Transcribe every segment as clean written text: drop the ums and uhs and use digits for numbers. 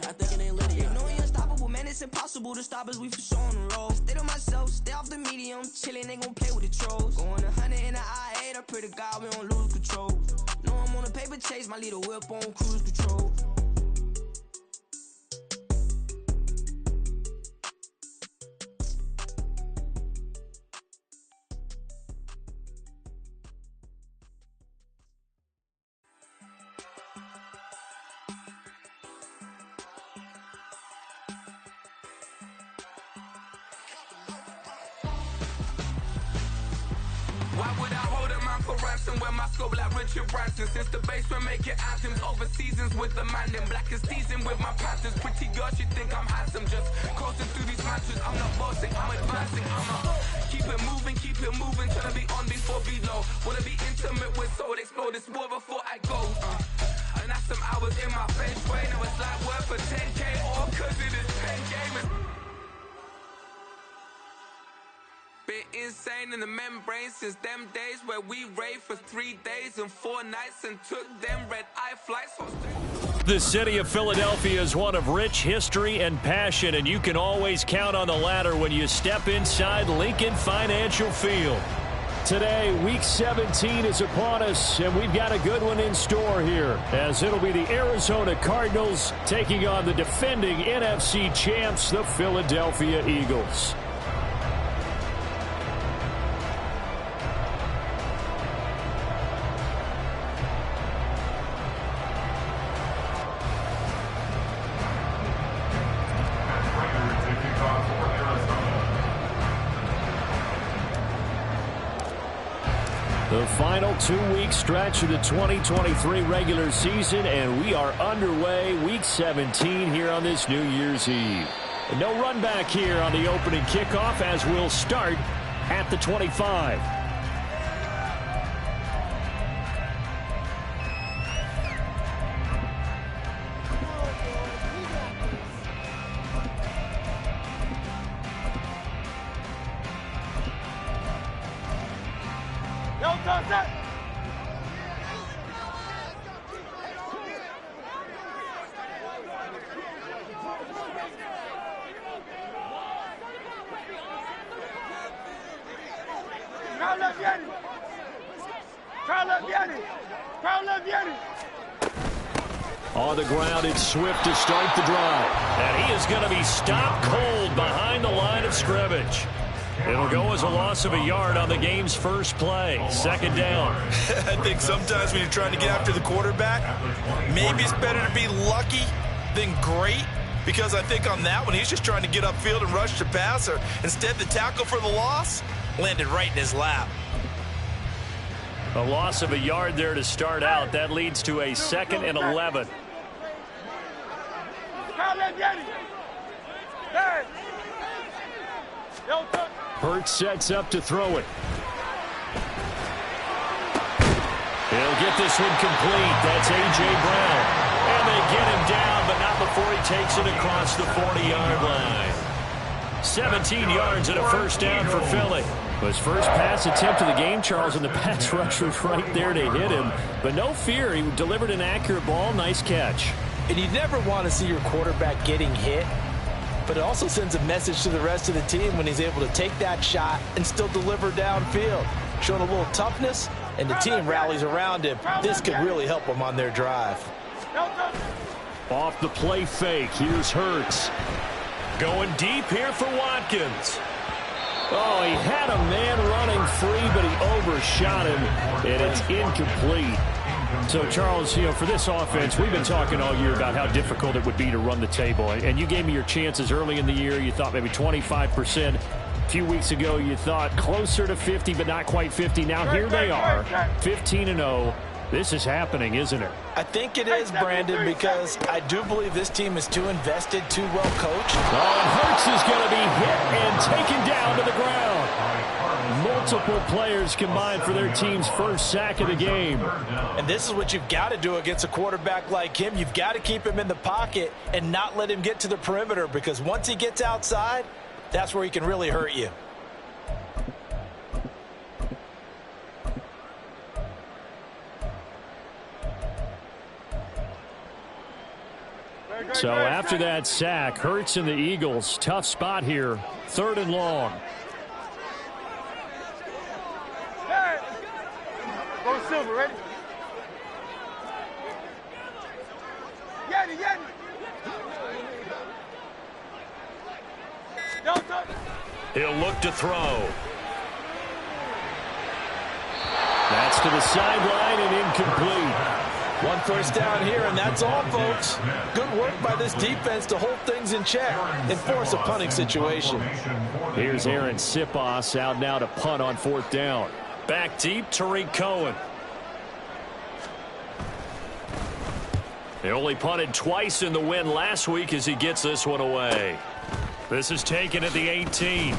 I think it ain't lit yet. No, we unstoppable, man, it's impossible to stop us, we for sure on the road. Stay to myself, stay off the medium, chillin', ain't gon' play with the trolls. Going 100 in the I-8, I pray to God we don't lose control. No, I'm on a paper chase, my little whip on cruise control. Why would I hold a man for ransom when my scope like Richard Branson? Since the basement making anthems over seasons with the man them black is teasing with my patterns. Pretty girl, she think I'm handsome. Just coasting through these matches. I'm not bossing, I'm advancing. Keep it moving till I be on before below. Wanna be intimate with soul, explode this war before I go. And that's some hours in my feng shui. Now it's like work for 10K or cause it is 10 gamers. Been insane in the membrane since them days where we raved for 3 days and 4 nights and took them red-eye flights. The city of Philadelphia is one of rich history and passion, and you can always count on the latter when you step inside Lincoln Financial Field. Today, Week 17 is upon us, and we've got a good one in store here, as it'll be the Arizona Cardinals taking on the defending NFC champs, the Philadelphia Eagles. The final 2-week stretch of the 2023 regular season, and we are underway Week 17 here on this New Year's Eve. And no run back here on the opening kickoff as we'll start at the 25. On the ground, it's Swift to start the drive. And he is going to be stopped cold behind the line of scrimmage. It'll go as a loss of a yard on the game's first play. Second down. I think sometimes when you're trying to get after the quarterback, maybe it's better to be lucky than great. Because I think on that one, he's just trying to get upfield and rush the passer. Instead, the tackle for the loss landed right in his lap. A loss of a yard there to start out. That leads to a 2nd and 11. Hurts sets up to throw it. He'll get this one complete. That's A.J. Brown. And they get him down, but not before he takes it across the 40-yard line. 17 yards and a first down for Philly. His first pass attempt of the game, Charles, and the pass rush was right there to hit him. But no fear, he delivered an accurate ball. Nice catch. And you never want to see your quarterback getting hit, but it also sends a message to the rest of the team when he's able to take that shot and still deliver downfield. Showing a little toughness, and the team rallies around him. This could really help them on their drive. Off the play fake, here's Hurts. Going deep here for Watkins. Oh, he had a man running free, but he overshot him, and it's incomplete. So, Charles, for this offense, we've been talking all year about how difficult it would be to run the table. And you gave me your chances early in the year. You thought maybe 25%. A few weeks ago, you thought closer to 50, but not quite 50. Now, here they are, 15-0. This is happening, isn't it? I think it is, Brandon, because I do believe this team is too invested, too well coached. Oh, and Hurts is going to be hit and taken down to the ground. Multiple players combined for their team's first sack of the game. And this is what you've got to do against a quarterback like him. You've got to keep him in the pocket and not let him get to the perimeter, because once he gets outside, that's where he can really hurt you. So after that sack, Hurts and the Eagles, tough spot here, 3rd and long. Go Silver, ready? He'll look to throw. That's to the sideline and incomplete. 1 first down here, and that's all, folks. Good work by this defense to hold things in check and force a punting situation. Here's Aaron Sipos out now to punt on 4th down. Back deep, Tariq Cohen. He only punted twice in the win last week as he gets this one away. This is taken at the 18.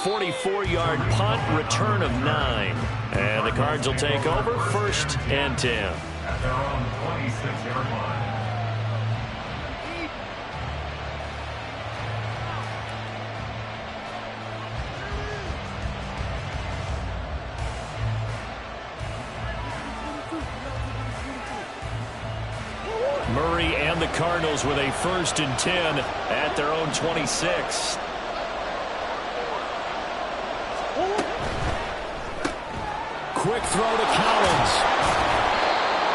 44-yard punt, return of 9. And the Cards will take over, 1st and 10. At their own 26-yard line. Murray and the Cardinals with a 1st and 10 at their own 26. Quick throw to Collins.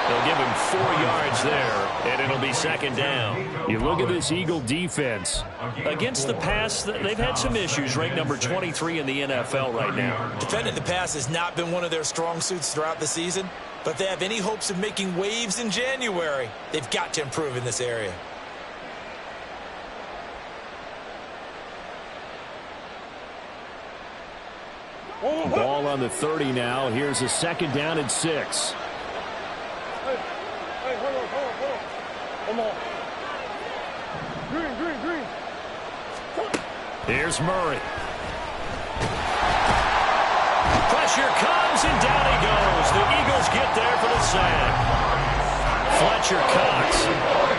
They'll give him 4 yards there, and it'll be 2nd down. You look at this Eagle defense. Against the pass, they've had some issues, ranked number 23 in the NFL right now. Defending the pass has not been one of their strong suits throughout the season, but if they have any hopes of making waves in January, they've got to improve in this area. Ball on the 30 now. Here's a 2nd down and 6. Hey, hold on. Green. Here's Murray. Pressure comes, and down he goes. The Eagles get there for the sack. Fletcher Cox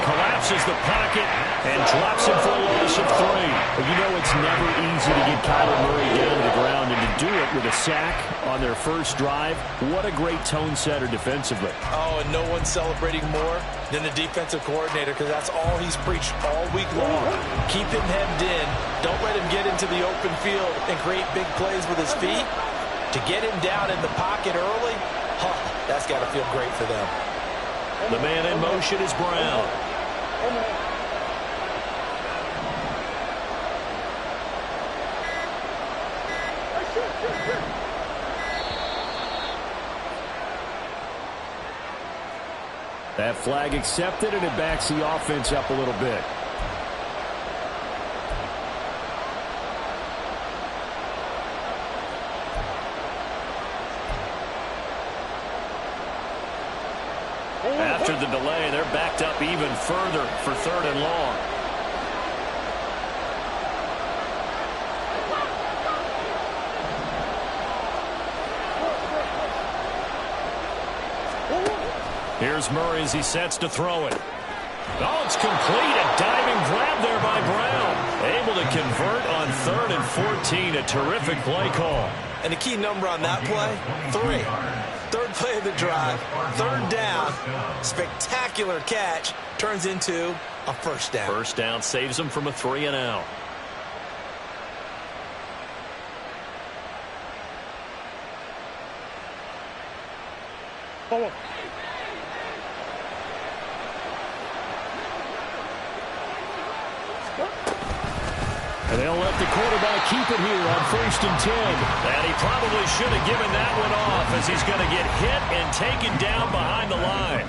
collapses the pocket and drops him for a loss of 3. But you know it's never easy to get Kyler Murray down to the ground, and to do it with a sack on their first drive, what a great tone setter defensively. Oh, and no one's celebrating more than the defensive coordinator, because that's all he's preached all week long. Keep him hemmed in. Don't let him get into the open field and create big plays with his feet. To get him down in the pocket early, that's got to feel great for them. The man in motion is Brown. That flag accepted, and it backs the offense up a little bit. After the delay, they're backed up even further for 3rd and long. Here's Murray as he sets to throw it. Oh, it's complete. A diving grab there by Brown. Able to convert on 3rd and 14. A terrific play call. And the key number on that play, 3. 3rd play of the drive, 3rd down, spectacular catch, turns into a 1st down. 1st down saves them from a 3 and out. And they'll let the quarterback keep it here on 1st and 10. And he probably should have given that one off, as he's going to get hit and taken down behind the line.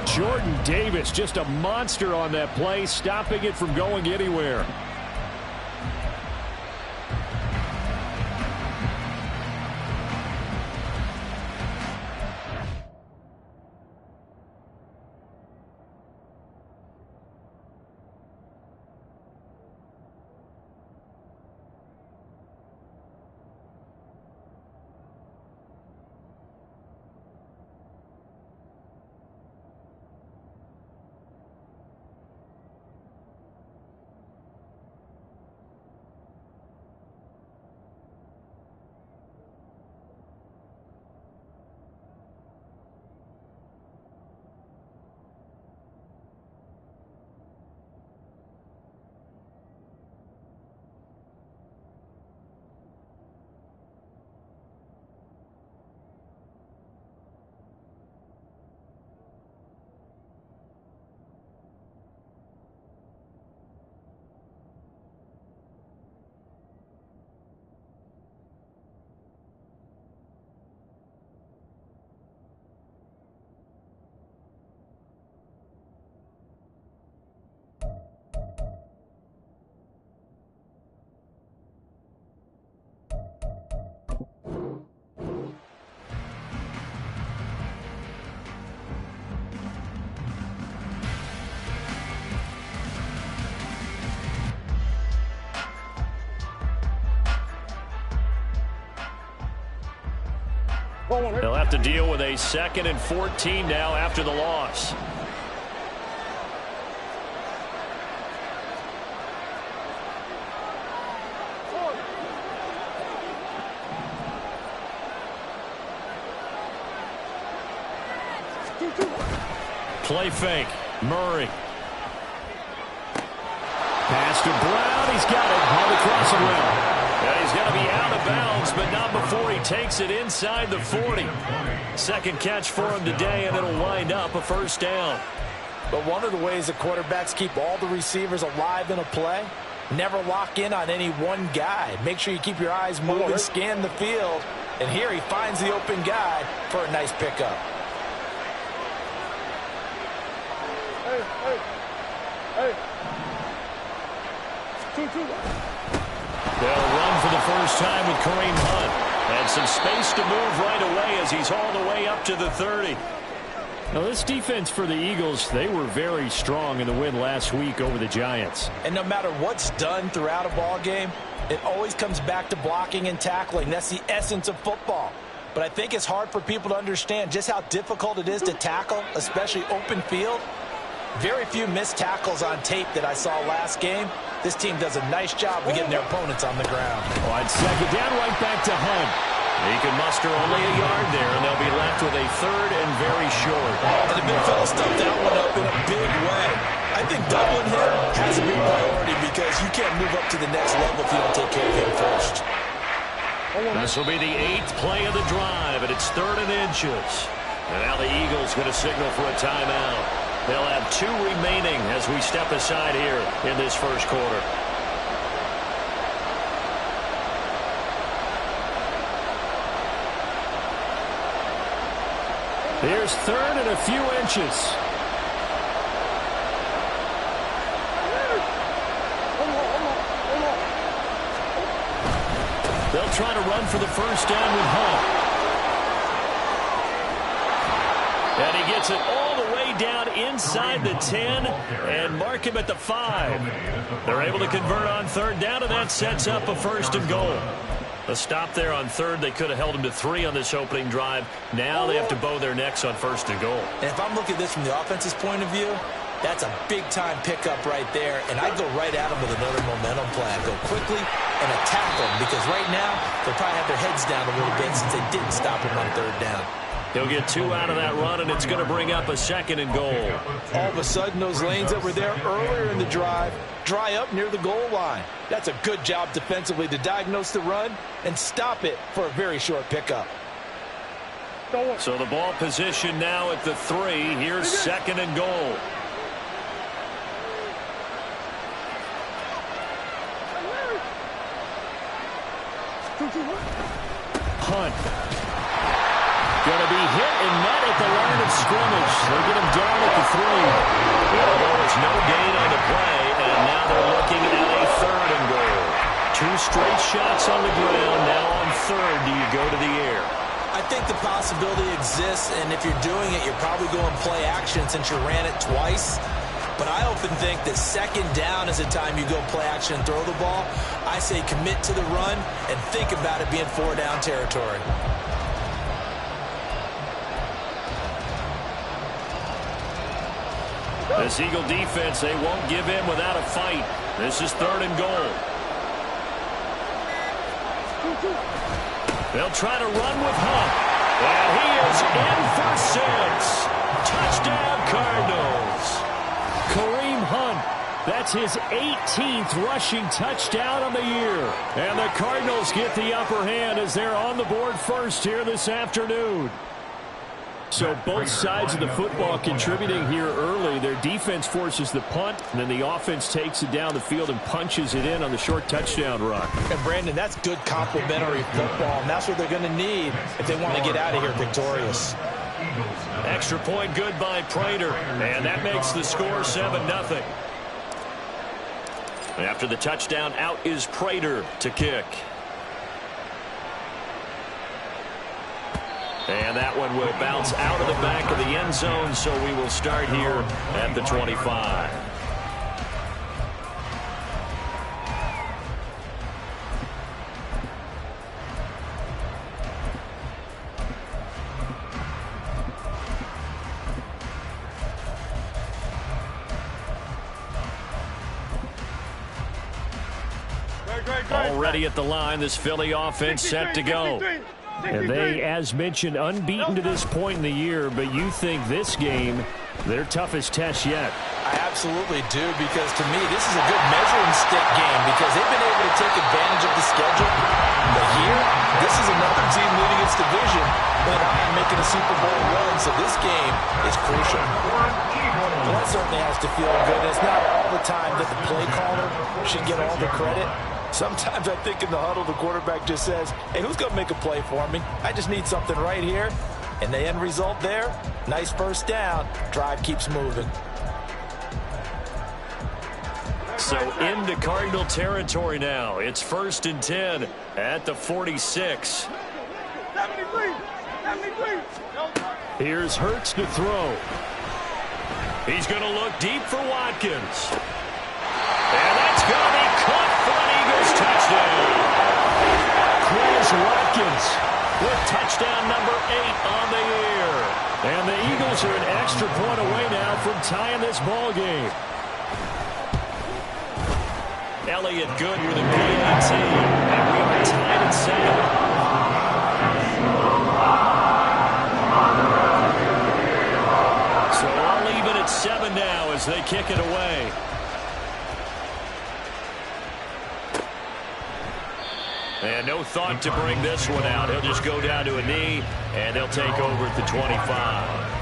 Jordan Davis, just a monster on that play, stopping it from going anywhere. They'll have to deal with a 2nd and 14 now after the loss. Play fake. Murray. Pass to Brown. He's got it. On the crossing route. Yeah, he's got to be out of bounds, but not before he takes it inside the 40. Second catch for him today, and it'll wind up a first down. But one of the ways the quarterbacks keep all the receivers alive in a play, never lock in on any one guy. Make sure you keep your eyes moving, scan the field. And here he finds the open guy for a nice pickup. They'll run for the first time with Kareem Hunt. And some space to move right away as he's all the way up to the 30. Now, this defense for the Eagles, they were very strong in the win last week over the Giants. And no matter what's done throughout a ball game, it always comes back to blocking and tackling. That's the essence of football. But I think it's hard for people to understand just how difficult it is to tackle, especially open field. Very few missed tackles on tape that I saw last game. This team does a nice job of getting their opponents on the ground. On second down, right back to Hunt. He can muster only a yard there, and they'll be left with a 3rd and very short. And the big fella stuffed that one up in a big way. I think doubling him has a big priority because you can't move up to the next level if you don't take care of him first. This will be the 8th play of the drive, and it's 3rd and inches. And now the Eagles going to signal for a timeout. They'll have 2 remaining as we step aside here in this first quarter. Here's 3rd and a few inches. They'll try to run for the first down with Hunt. And he gets it all the way down inside the 10 and mark him at the 5. They're able to convert on 3rd down, and that sets up a 1st and goal. A stop there on 3rd. They could have held him to 3 on this opening drive. Now they have to bow their necks on 1st and goal. And if I'm looking at this from the offense's point of view, that's a big-time pickup right there. And I'd go right at him with another momentum play. I'd go quickly and attack them because right now they'll probably have their heads down a little bit since they didn't stop him on 3rd down. He'll get 2 out of that run, and it's going to bring up a 2nd and goal. All of a sudden, those lanes that were there earlier in the drive dry up near the goal line. That's a good job defensively to diagnose the run and stop it for a very short pickup. So the ball position now at the 3. Here's 2nd and goal. Hunt. Going to be hit and met at the line of scrimmage. They'll get him down at the 3. Although it's no gain on the play, and now they're looking at a 3rd and goal. 2 straight shots on the ground. Now on 3rd, do you go to the air? I think the possibility exists, and if you're doing it, you're probably going play action since you ran it twice. But I often think that 2nd down is the time you go play action and throw the ball. I say commit to the run and think about it being 4-down territory. This Eagle defense, they won't give in without a fight. This is 3rd and goal. They'll try to run with Hunt. And he is in for 6. Touchdown, Cardinals. Kareem Hunt. That's his 18th rushing touchdown on the year. And the Cardinals get the upper hand as they're on the board first here this afternoon. So both sides of the football contributing here early. Their defense forces the punt, and then the offense takes it down the field and punches it in on the short touchdown run. And, Brandon, that's good complementary football, and that's what they're going to need if they want to get out of here victorious. Extra point good by Prater, and that makes the score 7-0. After the touchdown, out is Prater to kick. And that one will bounce out of the back of the end zone, so we will start here at the 25. Already at the line, this Philly offense set to go. And they, as mentioned, unbeaten to this point in the year, but you think this game, their toughest test yet? I absolutely do, because to me, this is a good measuring stick game because they've been able to take advantage of the schedule. But here, this is another team leading its division and making a Super Bowl run, so this game is crucial. Well, that certainly has to feel good. It's not all the time that the play caller should get all the credit. Sometimes I think in the huddle, the quarterback just says, hey, who's going to make a play for me? I just need something right here. And the end result there, nice first down. Drive keeps moving. So into Cardinal territory now. It's 1st and 10 at the 46. Here's Hurts to throw. He's going to look deep for Watkins. And that's going to be caught for an Eagles touchdown. Quez Watkins with touchdown number 8 on the year. And the Eagles are an extra point away now from tying this ball game. Elliott good with a PAT. And we are tied at 7. So all even at 7 now as they kick it away. And no thought to bring this one out. He'll just go down to a knee, and they'll take over at the 25.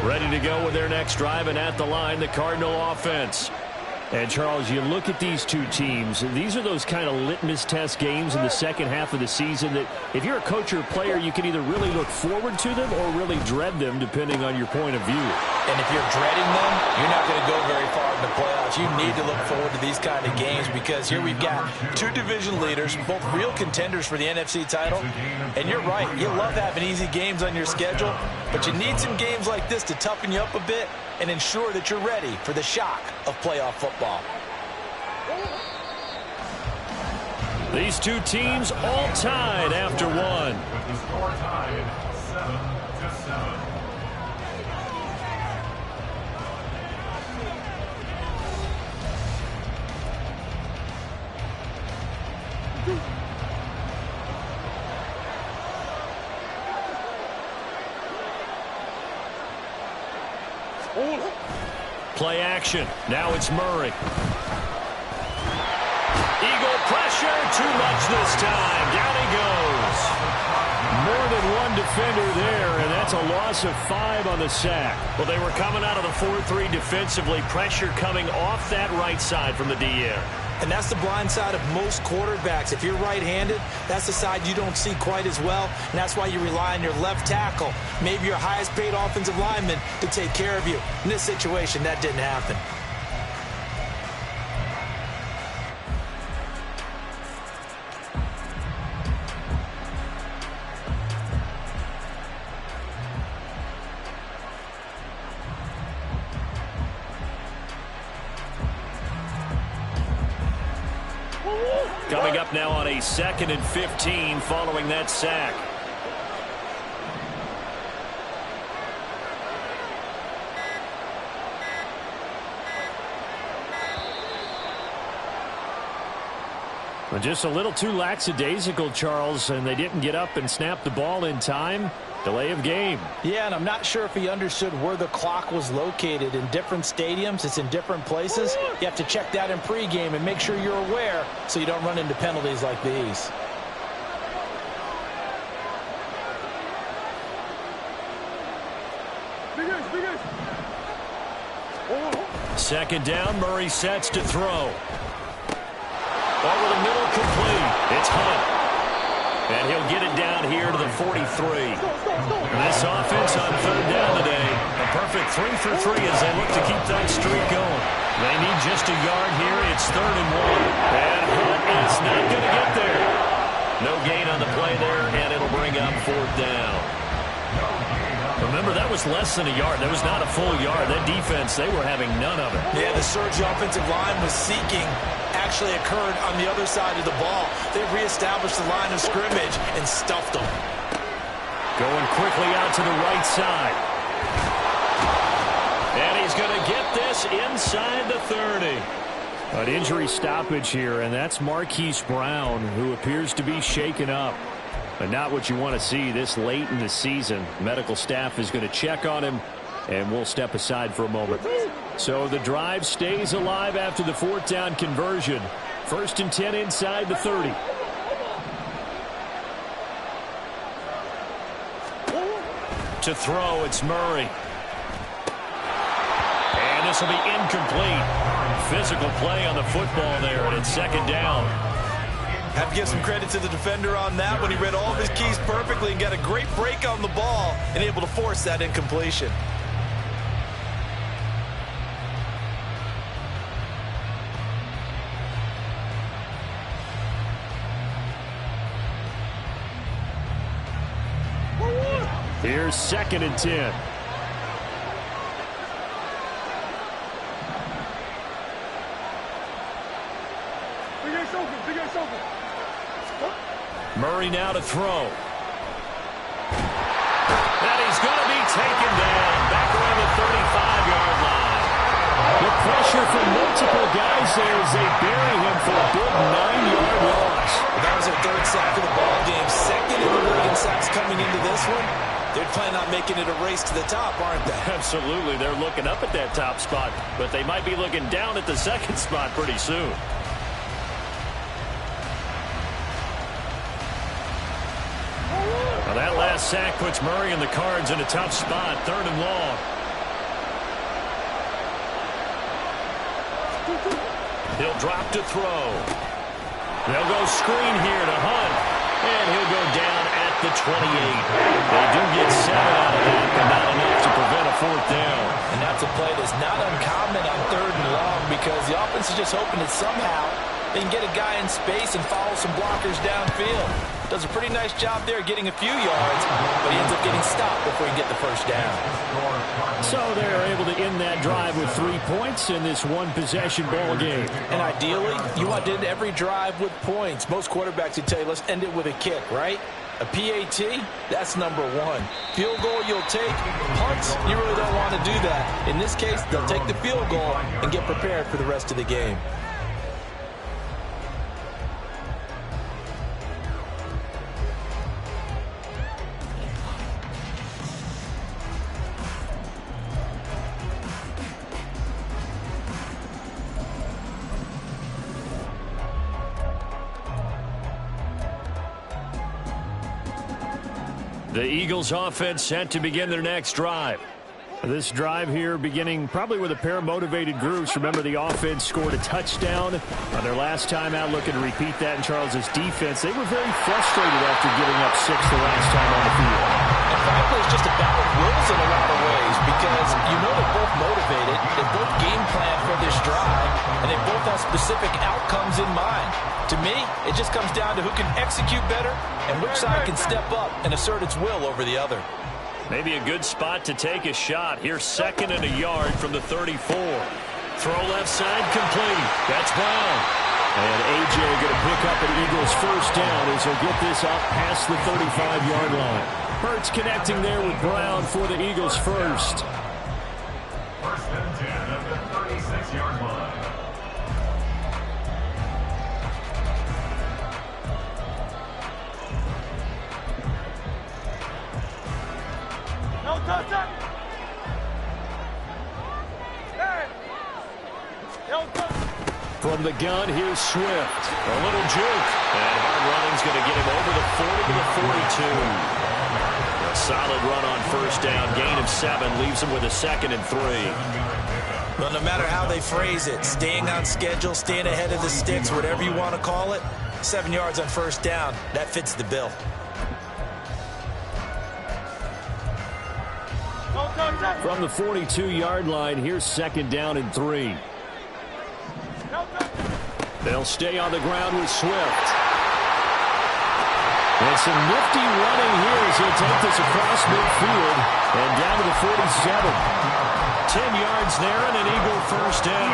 Ready to go with their next drive, and at the line, the Cardinal offense. And, Charles, you look at these two teams, these are those kind of litmus test games in the second half of the season that if you're a coach or a player, you can either really look forward to them or really dread them, depending on your point of view. And if you're dreading them, you're not going to go very far in the playoffs. You need to look forward to these kind of games because here we've got two division leaders, both real contenders for the NFC title. And you're right, you love having easy games on your schedule, but you need some games like this to toughen you up a bit and ensure that you're ready for the shock of playoff football. These two teams all tied after one. With the score tied 7-7. Play action. Now it's Murray. Eagle pressure. Too much this time. Down he goes. More than one defender there, and that's a loss of 5 on the sack. Well, they were coming out of the 4-3 defensively. Pressure coming off that right side from the DN. And that's the blind side of most quarterbacks. If you're right-handed, that's the side you don't see quite as well. And that's why you rely on your left tackle, maybe your highest-paid offensive lineman, to take care of you. In this situation, that didn't happen. Coming up now on a 2nd and 15 following that sack. Well, just a little too lackadaisical, Charles, and they didn't get up and snap the ball in time. Delay of game. Yeah, and I'm not sure if he understood where the clock was located. In different stadiums, it's in different places. You have to check that in pregame and make sure you're aware so you don't run into penalties like these. Second down, Murray sets to throw. Over the middle, complete. It's Hunt. And he'll get it down here to the 43. This offense on 3rd down today, a perfect 3 for 3 as they look to keep that streak going. They need just a yard here. It's 3rd and 1. And Hunt is not going to get there. No gain on the play there, and it'll bring up 4th down. Remember, that was less than a yard. That was not a full yard. That defense, they were having none of it. Yeah, the surge offensive line was seeking actually occurred on the other side of the ball. They reestablished the line of scrimmage and stuffed them. Going quickly out to the right side. And he's going us inside the 30. An injury stoppage here, and that's Marquise Brown, who appears to be shaken up. But not what you want to see this late in the season. Medical staff is going to check on him, and we'll step aside for a moment. So the drive stays alive after the 4th down conversion. 1st and 10 inside the 30. To throw, it's Murray. And this will be incomplete. Physical play on the football there, and it's 2nd down. Have to give some credit to the defender on that when he read all of his keys perfectly and got a great break on the ball and able to force that incompletion. Here's 2nd and 10. Murray now to throw. And he's going to be taken down back around the 35-yard line. The pressure from multiple guys there as they bury him for a big 9-yard loss. That was their 3rd sack of the ball game. 2nd in the league in sacks coming into this one. They're planning on making it a race to the top, aren't they? Absolutely. They're looking up at that top spot, but they might be looking down at the 2nd spot pretty soon. Well, that last sack puts Murray and the Cards in a tough spot, 3rd and long. He'll drop to throw. They'll go screen here to Hunt, and he'll go down at the 28. They do get 7 out of that, but not enough to prevent a 4th down. And that's a play that's not uncommon on 3rd and long because the offense is just hoping that somehow they can get a guy in space and follow some blockers downfield. Does a pretty nice job there getting a few yards, but he ends up getting stopped before he can get the 1st down. So they're able to end that drive with 3 points in this one-possession ball game. And ideally, you want to end every drive with points. Most quarterbacks would tell you, let's end it with a kick, right? A PAT, that's number 1. Field goal you'll take. Punts, you really don't want to do that. In this case, they'll take the field goal and get prepared for the rest of the game. The Eagles offense set to begin their next drive. This drive here beginning probably with a pair of motivated groups. Remember, the offense scored a touchdown on their last time out, looking to repeat that in Charles's defense. They were very frustrated after giving up 6 the last time on the field. And frankly, it's just a battle of wills in a lot of ways because you know they're both motivated, they both game plan for this drive, and they both have specific outcomes in mind. To me, it just comes down to who can execute better and which side can step up and assert its will over the other. Maybe a good spot to take a shot. Here's 2nd and a yard from the 34. Throw left side complete. That's Brown. And A.J. going to pick up an Eagles 1st down as he'll get this up past the 35-yard line. Hurts connecting there with Brown for the Eagles 1st. 1st and 10 at the 36-yard line. From the gun, here's Swift. A little juke. And hard running's going to get him over the 40 to the 42. A solid run on 1st down. Gain of 7 leaves him with a 2nd and 3. Well, no matter how they phrase it, staying on schedule, staying ahead of the sticks, whatever you want to call it, 7 yards on 1st down, that fits the bill. From the 42-yard line, here's 2nd down and 3. They'll stay on the ground with Swift. And some nifty running here as he'll take this across midfield and down to the 47. 10 yards there and an Eagle 1st down.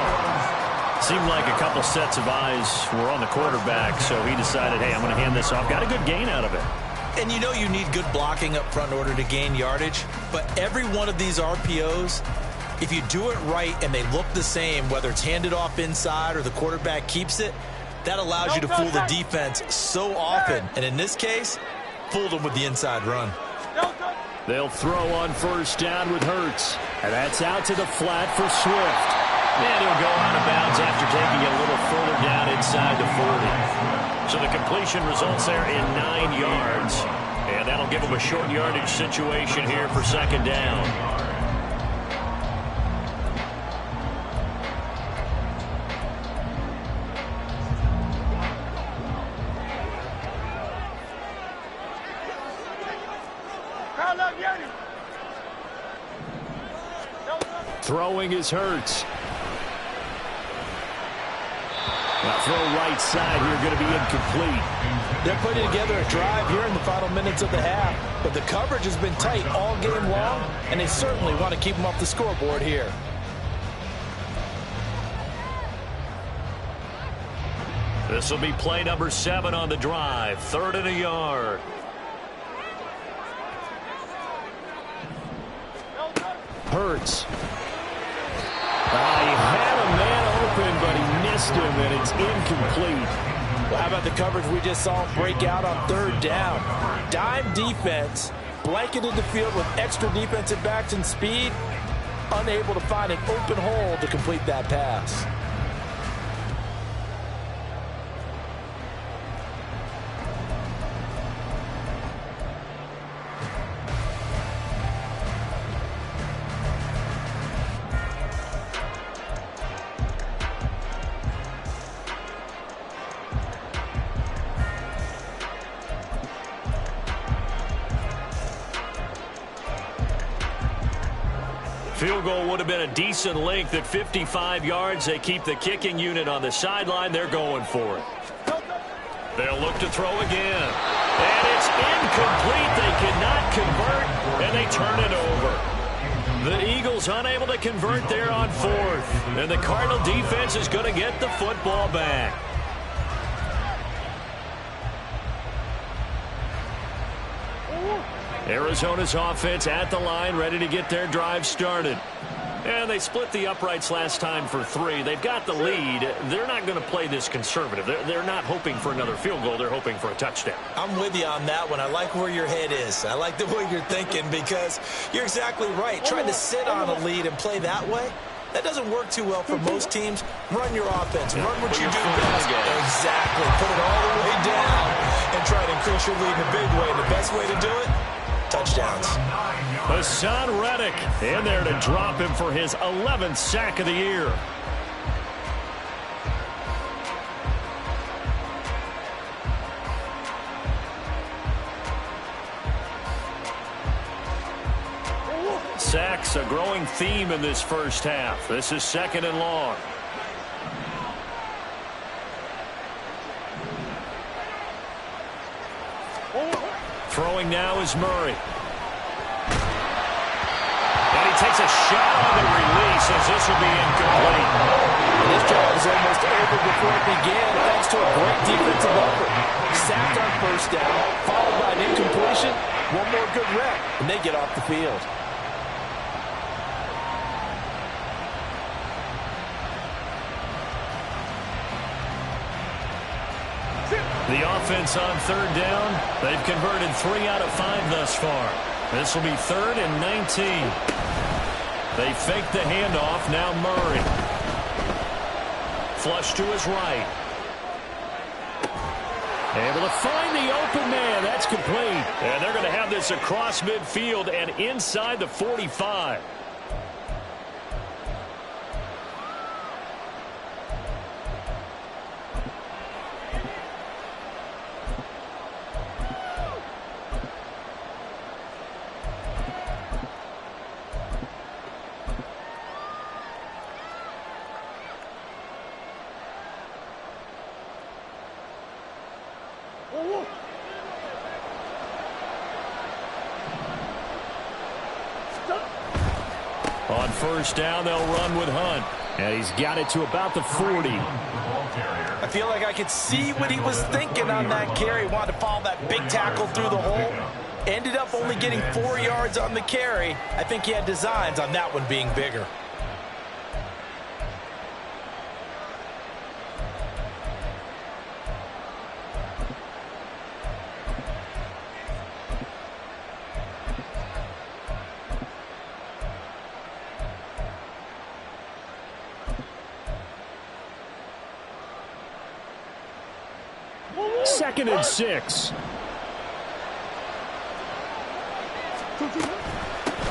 Seemed like a couple sets of eyes were on the quarterback, so he decided, hey, I'm going to hand this off. Got a good gain out of it. And you know you need good blocking up front in order to gain yardage, but every one of these RPOs If you do it right and they look the same, whether it's handed off inside or the quarterback keeps it, that allows you to fool the defense so often. And in this case, fooled them with the inside run. They'll throw on first down with Hurts. And that's out to the flat for Swift. And he'll go out of bounds after taking a little further down inside the 40. So the completion results there in 9 yards. And that'll give them a short yardage situation here for second down. Throwing is Hurts. That throw right side here going to be incomplete. They're putting together a drive here in the final minutes of the half, but the coverage has been tight all game long, and they certainly want to keep them off the scoreboard here. This will be play number 7 on the drive. 3rd and a yard. Hurts. He had a man open, but he missed him, and it's incomplete. Well, how about the coverage we just saw him break out on 3rd down? Dime defense, blanketed the field with extra defensive backs and speed, unable to find an open hole to complete that pass. Field goal would have been a decent length at 55 yards. They keep the kicking unit on the sideline. They're going for it. They'll look to throw again. And it's incomplete. They cannot convert, and they turn it over. The Eagles unable to convert there on 4th. And the Cardinal defense is going to get the football back. Arizona's offense at the line, ready to get their drive started. And they split the uprights last time for 3. They've got the lead. They're not going to play this conservative. They're not hoping for another field goal. They're hoping for a touchdown. I'm with you on that one. I like where your head is. I like the way you're thinking because you're exactly right. Trying to sit on a lead and play that way, that doesn't work too well for most teams. Run your offense. Run what you do best. Exactly. Put it all the way down and try to increase your lead in a big way. And the best way to do it, touchdowns. Hassan Reddick in there to drop him for his 11th sack of the year. Sacks, a growing theme in this first half. This is 2nd and long. Throwing now is Murray. And he takes a shot on the release as this will be incomplete. This drive was almost over before it began thanks to a great defensive effort. Sacked on 1st down, followed by an incompletion. One more good rep, and they get off the field. The offense on 3rd down, they've converted 3 out of 5 thus far. This will be 3rd and 19. They fake the handoff, now Murray. Flush to his right. Able to find the open man, that's complete. And they're going to have this across midfield and inside the 45. On 1st down, they'll run with Hunt. And he's got it to about the 40. I feel like I could see what he was thinking on that carry. Wanted to follow that big tackle through the hole. Ended up only getting 4 yards on the carry. I think he had designs on that one being bigger. 2nd and 6.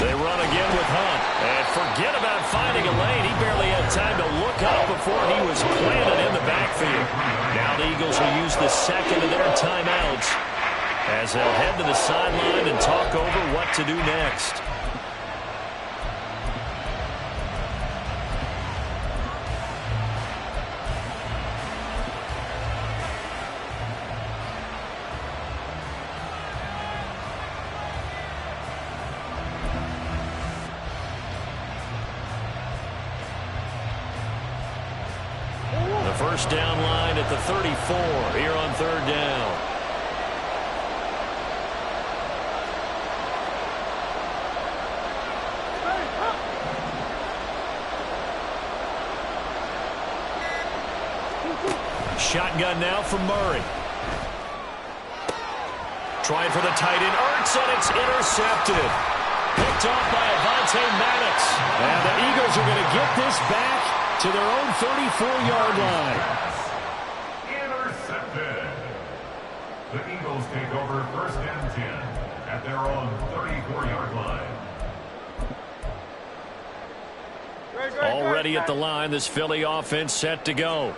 They run again with Hunt. And forget about finding a lane. He barely had time to look up before he was planted in the backfield. Now the Eagles will use the second of their timeouts as they'll head to the sideline and talk over what to do next. First down line at the 34 here on 3rd down. Shotgun now from Murray. Trying for the tight end, Ertz, and it's intercepted. Picked off by Avonte Maddox. And the Eagles are going to get this back to their own 34-yard line. Intercepted. The Eagles take over 1st and 10 at their own 34-yard line. Already at the line, this Philly offense set to go.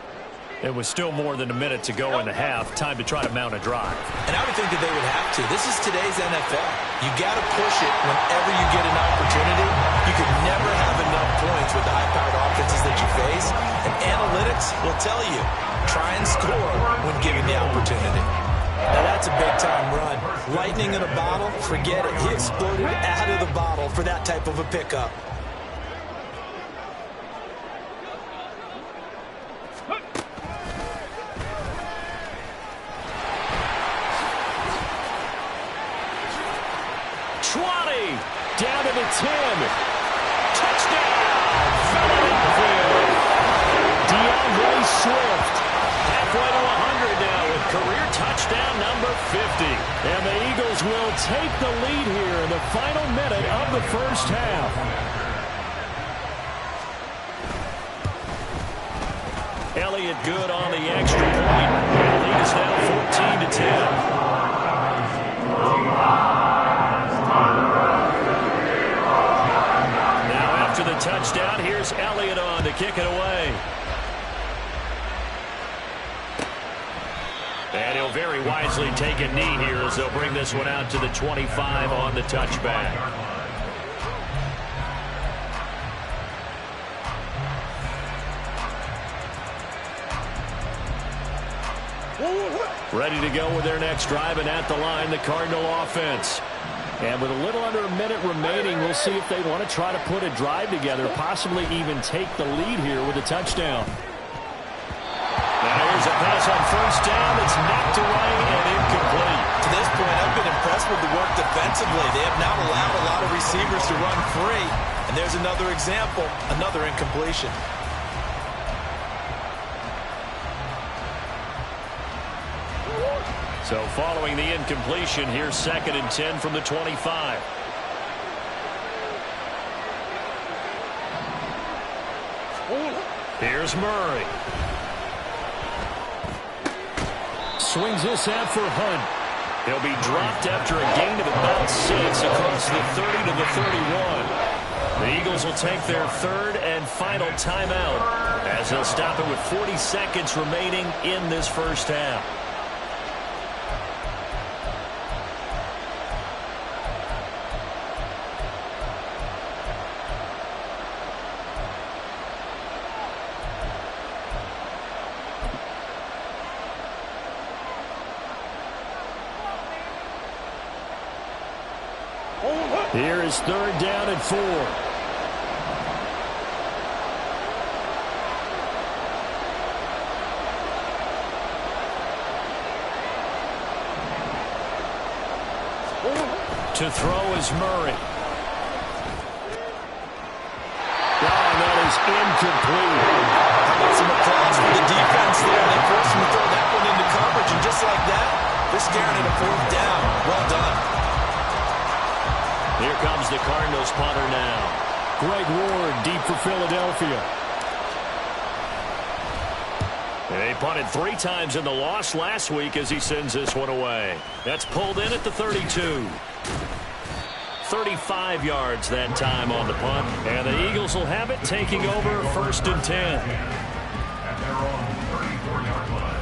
It was still more than a minute to go in the half. Time to try to mount a drive. And I would think that they would have to. This is today's NFL. You got to push it whenever you get an opportunity. You could never have enough points with the high-powered offenses that you face. And analytics will tell you, try and score when given the opportunity. Now that's a big-time run. Lightning in a bottle, forget it. He exploded out of the bottle for that type of a pickup. Down to the 10. Touchdown! Philadelphia! DeAndre Swift. Halfway to 100 now with career touchdown number 50. And the Eagles will take the lead here in the final minute of the first half. Elliott good on the extra point. The lead is now 14-10. After the touchdown, here's Elliott on to kick it away. And he'll very wisely take a knee here as they'll bring this one out to the 25 on the touchback. Ready to go with their next drive, and at the line, the Cardinal offense. And with a little under a minute remaining, we'll see if they want to try to put a drive together, possibly even take the lead here with a touchdown. Now here's a pass on first down that's knocked away and incomplete. To this point, I've been impressed with the work defensively. They have not allowed a lot of receivers to run free. And there's another example, another incompletion. So following the incompletion, here's 2nd and 10 from the 25. Here's Murray. Swings this out for Hunt. He'll be dropped after a gain of about 6 across the 30 to the 31. The Eagles will take their 3rd and final timeout as they'll stop it with 40 seconds remaining in this first half. Here is 3rd down and 4. To throw is Murray. That is incomplete. How about some applause for the defense there? They forced him to throw that one into coverage, and just like that, they're staring at a 4th down. Well done. Here comes the Cardinals punter now. Greg Ward deep for Philadelphia. They punted 3 times in the loss last week as he sends this one away. That's pulled in at the 32. 35 yards that time on the punt. And the Eagles will have it, taking over 1st and 10. At their own 34-yard line.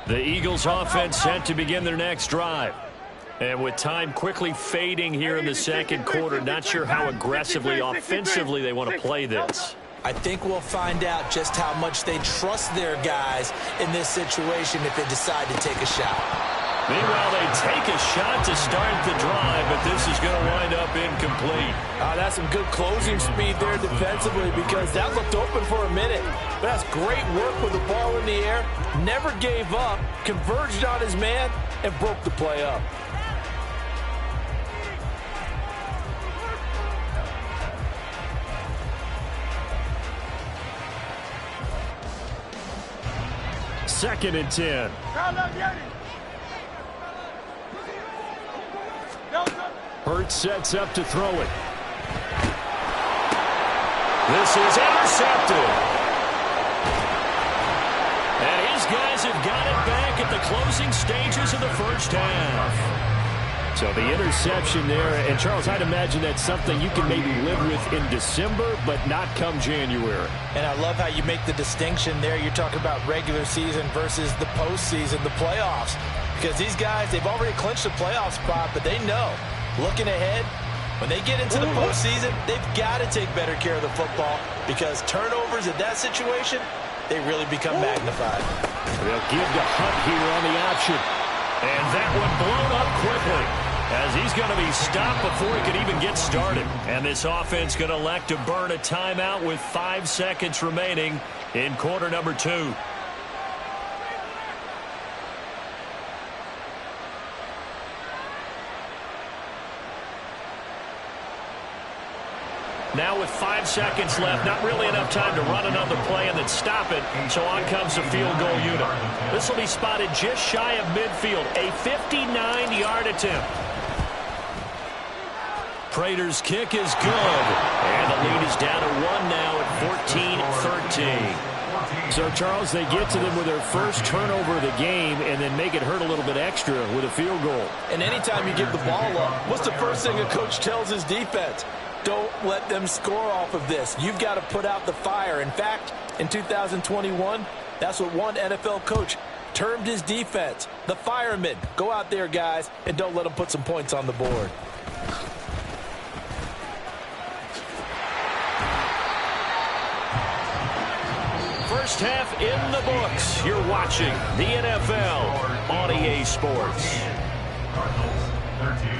The Eagles offense set to begin their next drive. And with time quickly fading here in the second quarter, not sure how aggressively, offensively they want to play this. I think we'll find out just how much they trust their guys in this situation if they decide to take a shot. Meanwhile, they take a shot to start the drive, but this is going to wind up incomplete. That's some good closing speed there defensively because that looked open for a minute. But that's great work with the ball in the air. Never gave up, converged on his man, and broke the play up. Second and 10. Hurts sets up to throw it. This is intercepted. And his guys have got it back at the closing stages of the first half. So the interception there, and Charles, I'd imagine that's something you can maybe live with in December, but not come January. And I love how you make the distinction there. You're talking about regular season versus the postseason, the playoffs. Because these guys, they've already clinched the playoff spot, but they know, looking ahead, when they get into the postseason, they've got to take better care of the football because turnovers in that situation, they really become magnified. They'll give to Hunt here on the option. And that one blown up quickly as he's going to be stopped before he could even get started. And this offense going to elect to burn a timeout with 5 seconds remaining in quarter number 2. Now with 5 seconds left, not really enough time to run another play and then stop it. So on comes the field goal unit. This will be spotted just shy of midfield. A 59-yard attempt. Prater's kick is good. And the lead is down to 1 now at 14-13. So, Charles, they get to them with their first turnover of the game and then make it hurt a little bit extra with a field goal. And anytime you give the ball up, what's the first thing a coach tells his defense? Don't let them score off of this. You've got to put out the fire. In fact, in 2021, that's what one NFL coach termed his defense. The firemen. Go out there, guys, and don't let them put some points on the board. First half in the books. You're watching the NFL on EA Sports. Cardinals 13.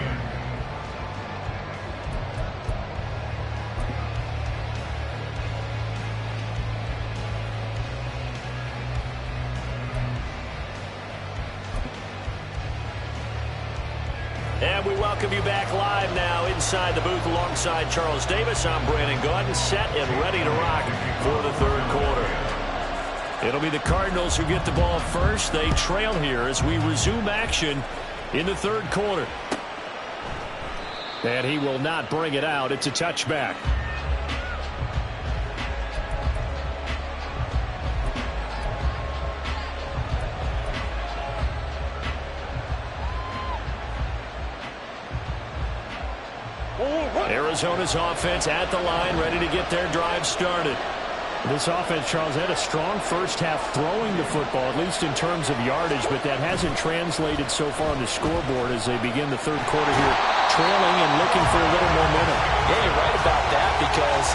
And we welcome you back live now inside the booth alongside Charles Davis. I'm Brandon Gaudin, set and ready to rock for the third quarter. It'll be the Cardinals who get the ball first. They trail here as we resume action in the third quarter. And he will not bring it out. It's a touchback. Arizona's offense at the line, ready to get their drive started. This offense, Charles, had a strong first half throwing the football, at least in terms of yardage, but that hasn't translated so far on the scoreboard as they begin the third quarter here, trailing and looking for a little momentum. Yeah, you're right about that because,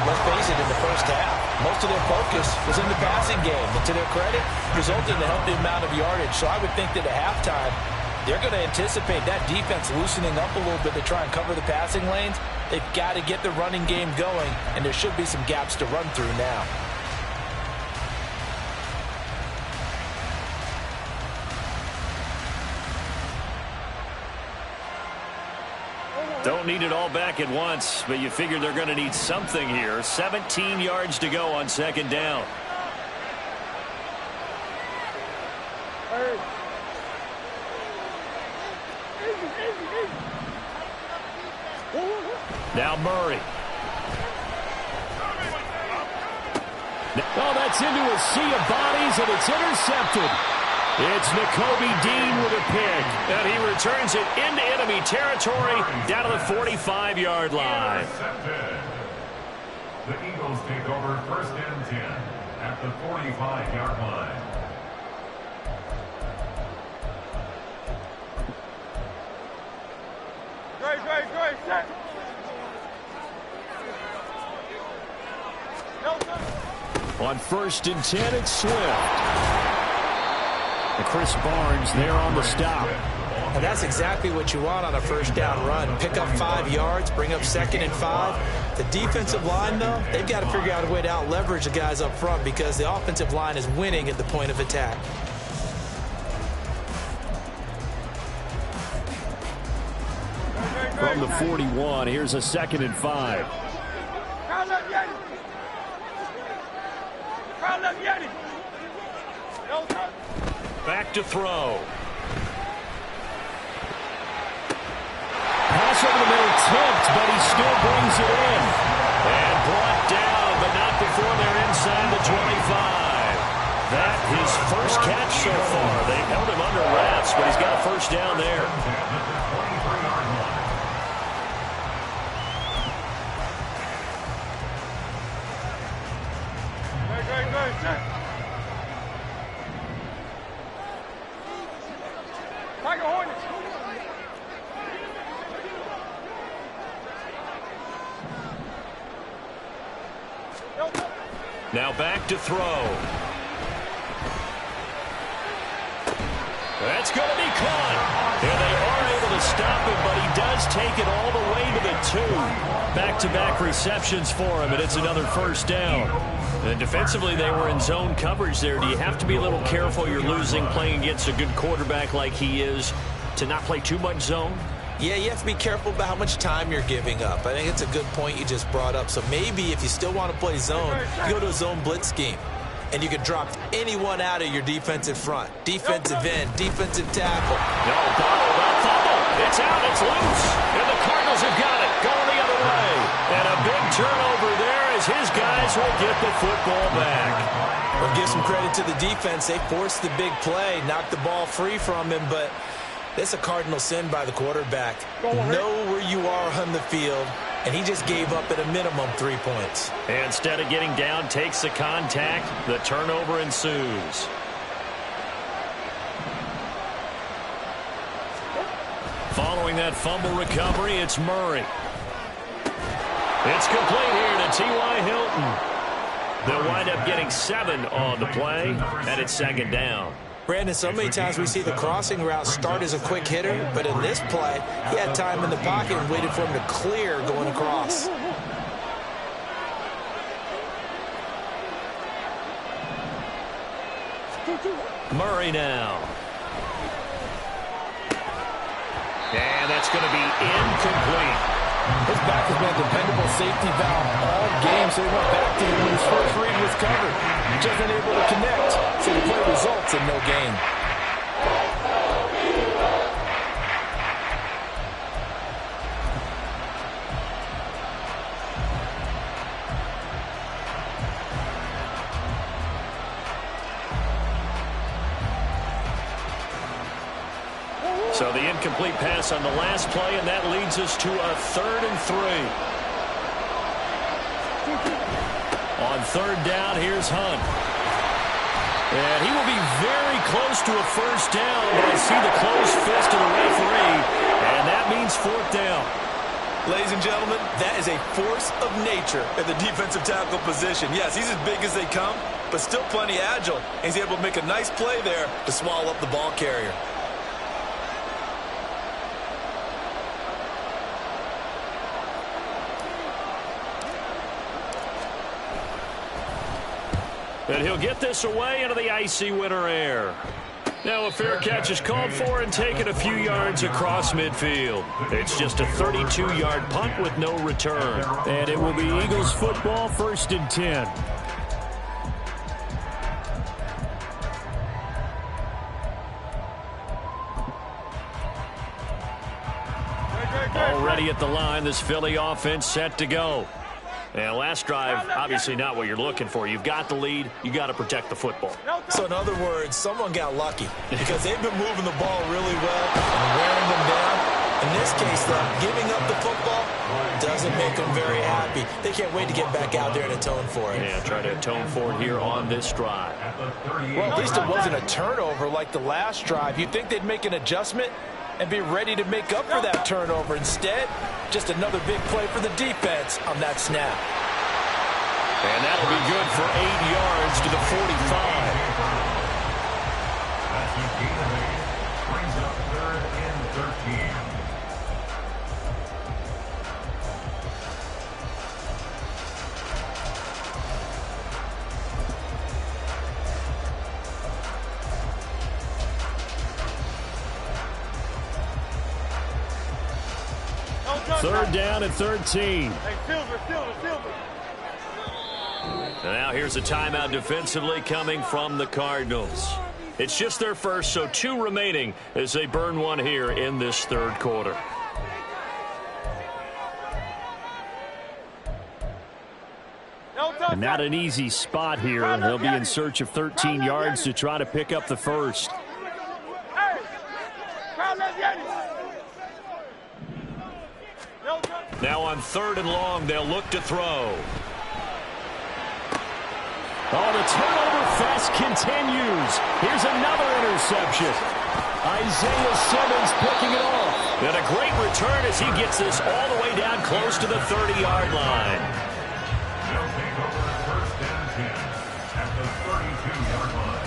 let's face it, in the first half, most of their focus was in the passing game. And to their credit, resulted in a healthy amount of yardage. So I would think that at halftime, they're going to anticipate that defense loosening up a little bit to try and cover the passing lanes. They've got to get the running game going, and there should be some gaps to run through now. Don't need it all back at once, but you figure they're going to need something here. 17 yards to go on second down. Now Murray. Oh, that's into a sea of bodies, and it's intercepted. It's Nakobe Dean with a pick, and he returns it into enemy territory down to the 45-yard line. The Eagles take over 1st and 10 at the 45-yard line. Great, set. On 1st and 10, it's Swift. And Chris Barnes there on the stop. And that's exactly what you want on a first down run. Pick up 5 yards, bring up 2nd and 5. The defensive line, though, they've got to figure out a way to out-leverage the guys up front because the offensive line is winning at the point of attack. From the 41, here's a 2nd and 5. Back to throw. Pass over the middle, tipped, but he still brings it in. And brought down, but not before they're inside the 25. That his first catch so far. They've held him under wraps, but he's got a first down there. Now back to throw. That's going to be caught. And they are able to stop him, but he does take it all the way to the 2. Back-to-back receptions for him, and it's another first down. And defensively, they were in zone coverage there. Do you have to be a little careful? You're losing playing against a good quarterback like he is to not play too much zone? Yeah, you have to be careful about how much time you're giving up. I think it's a good point you just brought up. So maybe if you still want to play zone, you go to a zone blitz scheme. And you can drop anyone out of your defensive front. Defensive end, defensive tackle. No, bottle, that fumble. It's out, it's loose. And the Cardinals have got it, going the other way. And a big turnover there as his guys will get the football back. Well, give some credit to the defense. They forced the big play, knocked the ball free from him, but that's a cardinal sin by the quarterback. Know where you are on the field, and he just gave up at a minimum 3 points. And instead of getting down, takes the contact. The turnover ensues. Following that fumble recovery, it's Murray. It's complete here to T.Y. Hilton. They'll wind up getting 7 on the play, and it's 2nd down. Brandon, so many times we see the crossing route start as a quick hitter, but in this play, he had time in the pocket and waited for him to clear going across. Murray now. And that's going to be incomplete. His back has been a dependable safety valve all game, so he went back to him when his first read was covered. Just unable to connect, so the play results in no gain. So the incomplete pass on the last play, and that leads us to a 3rd and 3. On 3rd down, here's Hunt. And he will be very close to a first down, but I see the closed fist of the referee, and that means 4th down. Ladies and gentlemen, that is a force of nature at the defensive tackle position. Yes, he's as big as they come, but still plenty agile. He's able to make a nice play there to swallow up the ball carrier. And he'll get this away into the icy winter air. Now a fair catch is called for and taken a few yards across midfield. It's just a 32-yard punt with no return. And it will be Eagles football, 1st and 10. Already at the line, this Philly offense set to go. And last drive, obviously not what you're looking for. You've got the lead. You got to protect the football. So in other words, someone got lucky because they've been moving the ball really well and wearing them down. In this case, though, giving up the football doesn't make them very happy. They can't wait to get back out there and atone for it. Yeah, try to atone for it here on this drive. Well, at least it wasn't a turnover like the last drive. You'd think they'd make an adjustment and be ready to make up for that turnover. Instead, just another big play for the defense on that snap. And that'll be good for 8 yards to the 45. That's a gain of 8. Brings up 3rd and 13. Third down and 13. Hey, Silver. And now here's a timeout defensively coming from the Cardinals. It's just their first, so 2 remaining as they burn one here in this third quarter. And not an easy spot here. They'll be in search of 13 yards to try to pick up the first. Now on 3rd and long, they'll look to throw. Oh, the turnover fest continues. Here's another interception. Isaiah Simmons picking it off. And a great return as he gets this all the way down close to the 30-yard line. They'll take over 1st and 10 at the 32-yard line.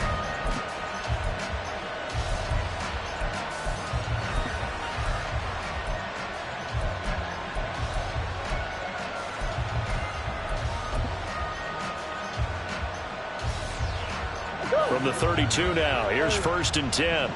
From the 32 now, here's 1st and 10.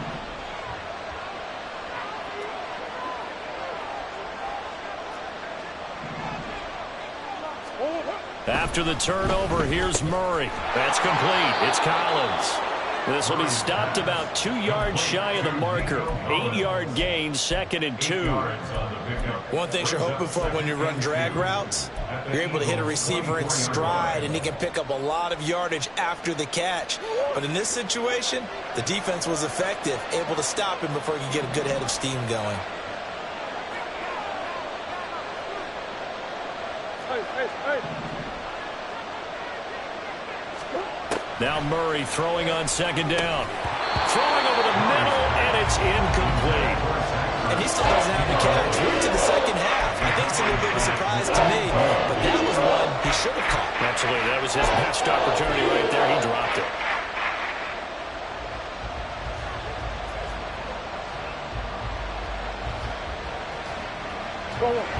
After the turnover, here's Murray. That's complete. It's Collins. This will be stopped about 2 yards shy of the marker. 8-yard gain, 2nd and 2. One thing you're hoping for when you run drag routes, you're able to hit a receiver in stride, and he can pick up a lot of yardage after the catch. But in this situation, the defense was effective, able to stop him before he could get a good head of steam going. Now Murray throwing on 2nd down. Throwing over the middle, and it's incomplete. And he still doesn't have the catch. We're into the second half. I think it's a little bit of a surprise to me, but that was one he should have caught. Absolutely. That was his best opportunity right there. He dropped it.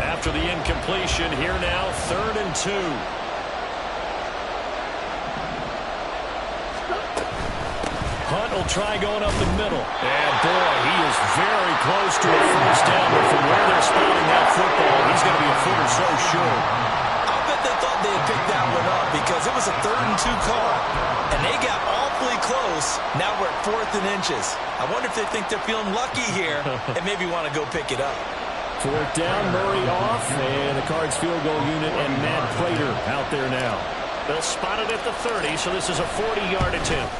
After the incompletion, here now, 3rd and 2. Hunt will try going up the middle. And, boy, he is very close to a first down. But from where they're spotting that football, he's going to be a foot or so short. I'll bet they thought they had picked that one up because it was a 3rd and 2 call. And they got awfully close. Now we're at 4th and inches. I wonder if they think they're feeling lucky here and maybe want to go pick it up. 4th down, Murray off, and the Cards field goal unit and Matt Prater out there now. They'll spot it at the 30, so this is a 40-yard attempt.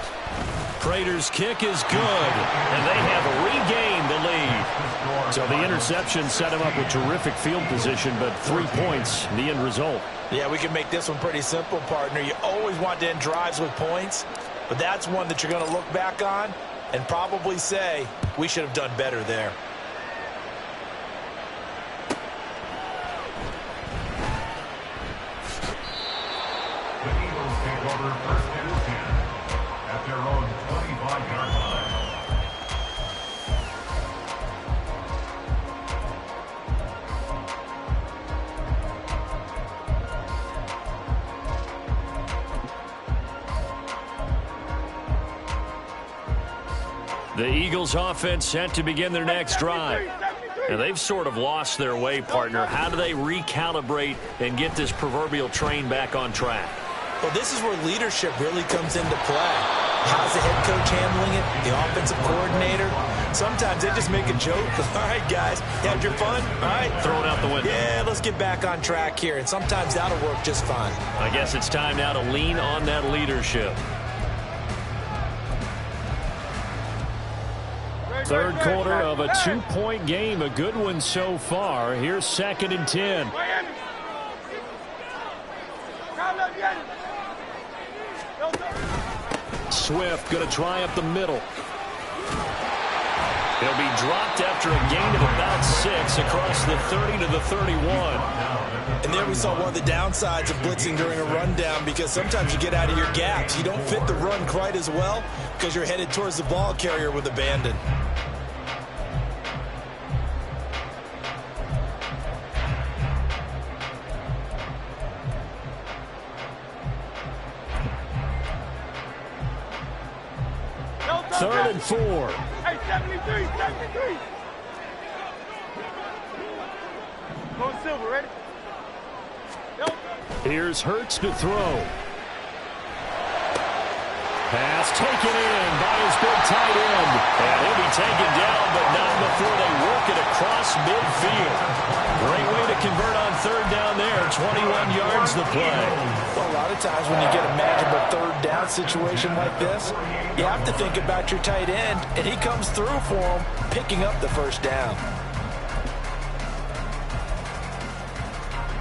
Prater's kick is good, and they have regained the lead. So the interception set him up with terrific field position, but 3 points, the end result. Yeah, we can make this one pretty simple, partner. You always want to end drives with points, but that's one that you're going to look back on and probably say, we should have done better there. The Eagles take over 1st and 10 at their own 25-yard line. The Eagles offense set to begin their next drive. And they've sort of lost their way, partner. How do they recalibrate and get this proverbial train back on track? Well, this is where leadership really comes into play. How's the head coach handling it? The offensive coordinator? Sometimes they just make a joke. All right, guys, you had your fun? All right. Throw it out the window. Yeah, let's get back on track here. And sometimes that'll work just fine. I guess it's time now to lean on that leadership. Third quarter of a 2-point game. A good one so far. Here's 2nd and 10. Swift going to try up the middle. He'll be dropped after a gain of about 6 across the 30 to the 31. And there we saw one of the downsides of blitzing during a rundown, because sometimes you get out of your gaps. You don't fit the run quite as well because you're headed towards the ball carrier with abandon. Third and 4. Hey, 73, 73. Going silver, ready? Here's Hurts to throw. Pass taken in by his big tight end. And he'll be taken down, but not before they work it across midfield. Great way to convert on third down there. 21 yards the play. Well, a lot of times when you get a manageable third down situation like this, you have to think about your tight end, and he comes through for him, picking up the first down.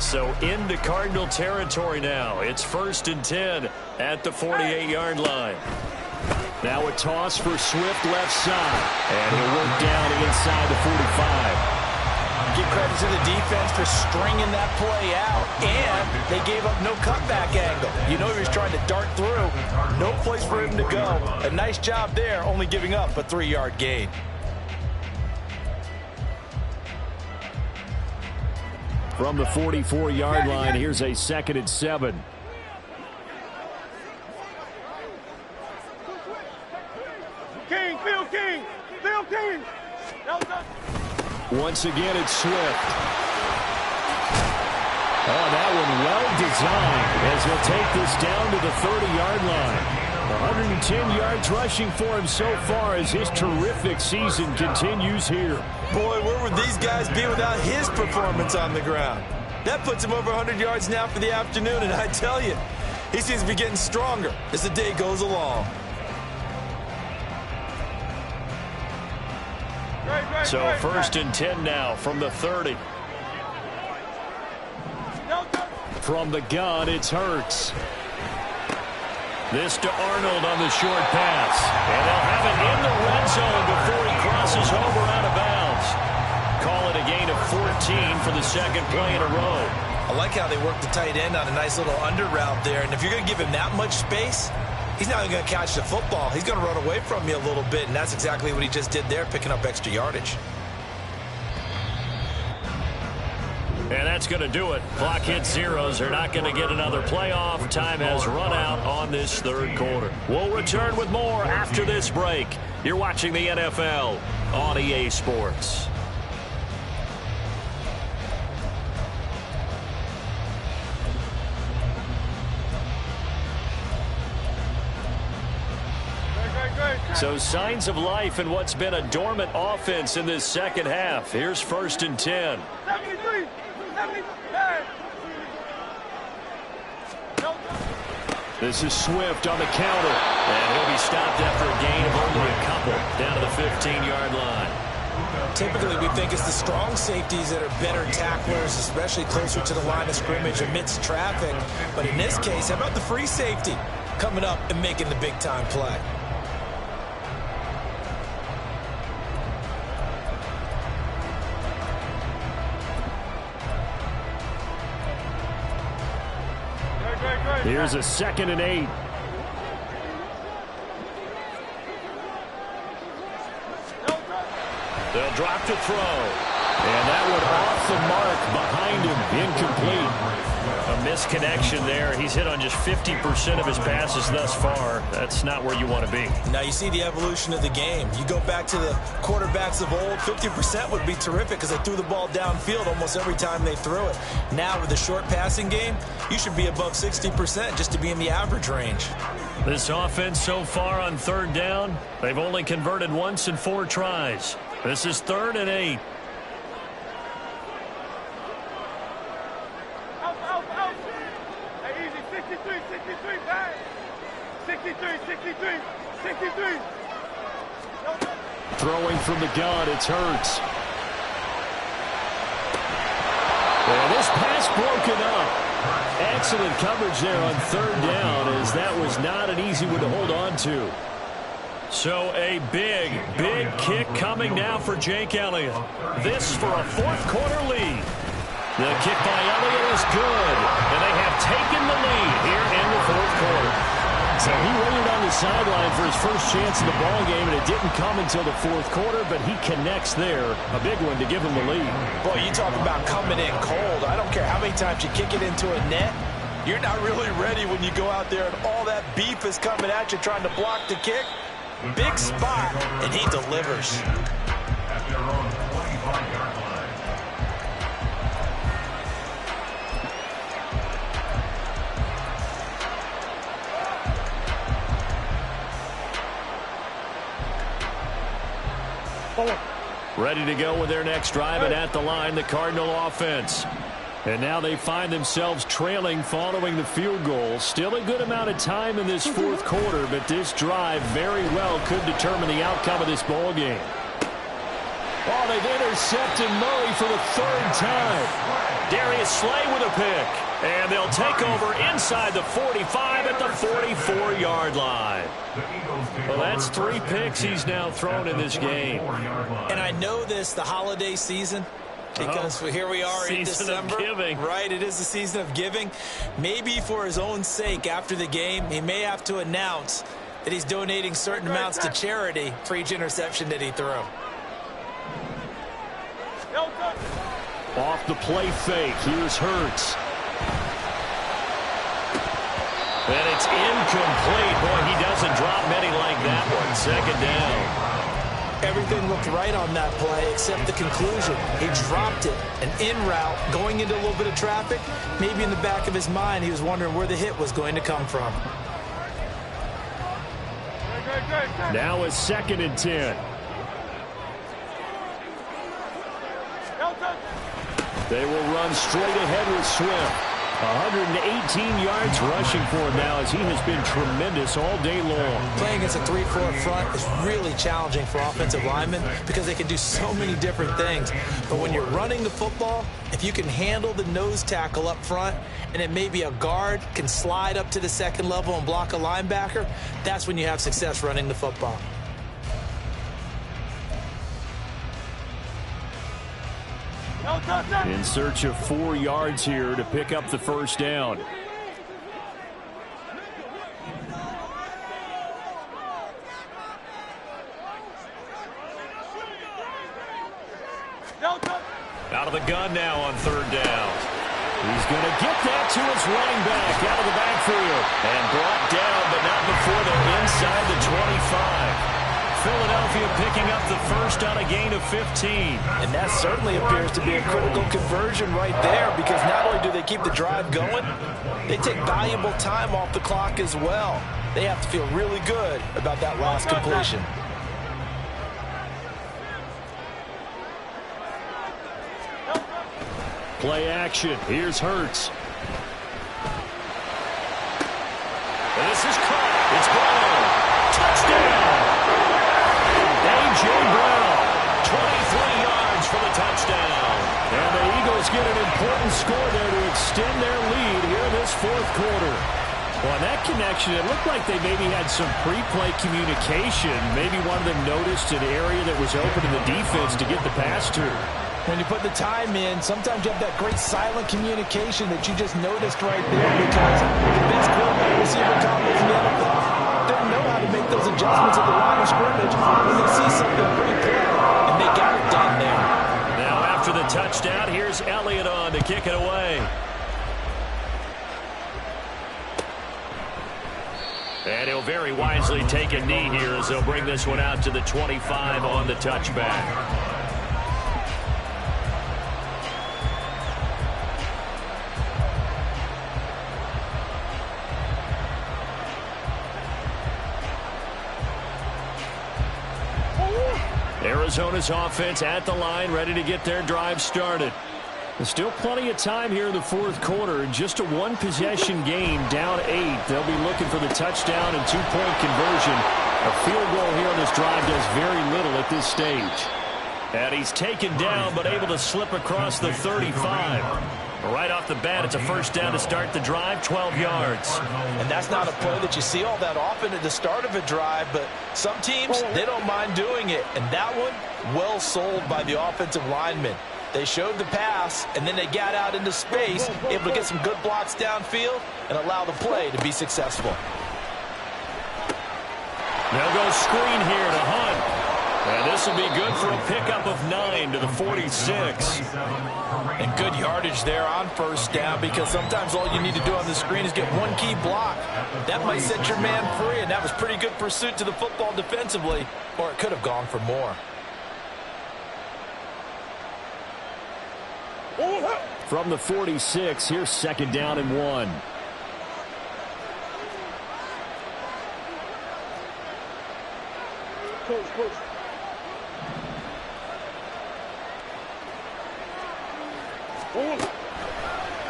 So into Cardinal territory now. It's 1st and 10 at the 48-yard line. Now a toss for Swift left side. And he'll work down inside the 45. Give credit to the defense for stringing that play out, and they gave up no cutback angle. You know he was trying to dart through. No place for him to go. A nice job there, only giving up a 3-yard gain. From the 44-yard line, here's a 2nd and 7. King, Phil King, Phil King. Once again, it's Swift. Oh, that one well designed as he'll take this down to the 30-yard line. 110 yards rushing for him so far as his terrific season continues here. Boy, where would these guys be without his performance on the ground? That puts him over 100 yards now for the afternoon, and I tell you, he seems to be getting stronger as the day goes along. So 1st and 10 now from the 30. From the gun, it's Hurts. This to Arnold on the short pass. And they'll have it in the red zone before he crosses over out of bounds. Call it a gain of 14 for the 2nd play in a row. I like how they work the tight end on a nice little under route there. And if you're going to give him that much space, he's not even going to catch the football. He's going to run away from you a little bit, and that's exactly what he just did there, picking up extra yardage. And that's going to do it. Clock hits zeros. They're not going to get another playoff. Time has run out on this 3rd quarter. We'll return with more after this break. You're watching the NFL on EA Sports. So signs of life in what's been a dormant offense in this 2nd half. Here's 1st and 10. 73, 73. This is Swift on the counter. And he'll be stopped after a gain of only a couple down to the 15-yard line. Typically, we think it's the strong safeties that are better tacklers, especially closer to the line of scrimmage amidst traffic. But in this case, how about the free safety coming up and making the big-time play? Here's a 2nd and 8. They'll drop to throw. And that one off the mark behind him. Incomplete. A misconnection there. He's hit on just 50% of his passes thus far. That's not where you want to be. Now you see the evolution of the game. You go back to the quarterbacks of old, 50% would be terrific because they threw the ball downfield almost every time they threw it. Now with the short passing game, you should be above 60% just to be in the average range. This offense so far on third down, they've only converted once in 4 tries. This is 3rd and 8. Out. Hey, easy. 63, bang. 63. Throwing from the gun, it's Hurts. And this pass broken up. Excellent coverage there on 3rd down, as that was not an easy one to hold on to. So a big kick coming now for Jake Elliott. This for a 4th quarter lead. The kick by Elliott is good, and they have taken the lead here in the 4th quarter. So he waited on the sideline for his first chance in the ballgame, and it didn't come until the 4th quarter, but he connects there. A big one to give him the lead. Boy, you talk about coming in cold. I don't care how many times you kick it into a net. You're not really ready when you go out there and all that beef is coming at you trying to block the kick. Big spot, and he delivers. At their own 25-yard line. Ready to go with their next drive, and at the line, the Cardinal offense. And now they find themselves trailing following the field goal. Still a good amount of time in this 4th quarter, but this drive very well could determine the outcome of this ball game. Oh, they've intercepted Murray for the 3rd time. Darius Slay with a pick. And they'll take over inside the 45 at the 44-yard line. Well, that's 3 picks he's now thrown in this game. And I know this, the holiday season, because here we are in December. Right, it is the season of giving. Maybe for his own sake after the game, he may have to announce that he's donating certain amounts to charity for each interception that he threw. Off the play fake, here's Hurts. And it's incomplete. Boy, he doesn't drop many like that one. 2nd down. Everything looked right on that play except the conclusion. He dropped it, an in route, going into a little bit of traffic. Maybe in the back of his mind, he was wondering where the hit was going to come from. Now it's 2nd and 10. They will run straight ahead with Swift. 118 yards rushing for him now, as he has been tremendous all day long. Playing against a 3-4 front is really challenging for offensive linemen because they can do so many different things. But when you're running the football, if you can handle the nose tackle up front, and it may be a guard can slide up to the 2nd level and block a linebacker, that's when you have success running the football. In search of 4 yards here to pick up the 1st down. Out of the gun now on 3rd down. He's going to get that to his running back out of the backfield. And brought down, but not before they're inside the 25. Philadelphia picking up the 1st on a gain of 15. And that certainly appears to be a critical conversion right there, because not only do they keep the drive going, they take valuable time off the clock as well. They have to feel really good about that last completion. Play action. Here's Hurts. And this is caught. It's blown. Touchdown. A.J. Brown, 23 yards for the touchdown. And the Eagles get an important score there to extend their lead here in this 4th quarter. Well, that connection, it looked like they maybe had some pre-play communication. Maybe one of them noticed an area that was open in the defense to get the pass to. When you put the time in, sometimes you have that great silent communication that you just noticed right there, because the best quarterback receiver combo from the NFL doesn't know how to make those adjustments at the line of scrimmage when they see something pre-play, and they got it done there. Now after the touchdown, here's Elliott on to kick it away. And he'll very wisely take a knee here as they'll bring this one out to the 25 on the touchback. Arizona's offense at the line, ready to get their drive started. There's still plenty of time here in the fourth quarter. Just a one-possession game, down 8. They'll be looking for the touchdown and two-point conversion. A field goal here on this drive does very little at this stage. And he's taken down, but able to slip across the 35. Right off the bat, it's a first down to start the drive, 12 yards. And that's not a play that you see all that often at the start of a drive, but some teams, they don't mind doing it. And that one, well sold by the offensive lineman. They showed the pass, and then they got out into space, able to get some good blocks downfield and allow the play to be successful. They'll go screen here to Hunt. And this will be good for a pickup of 9 to the 46. And good yardage there on first down, because sometimes all you need to do on the screen is get one key block. That might set your man free, and that was pretty good pursuit to the football defensively, or it could have gone for more. From the 46, here's second down and 1. Coach.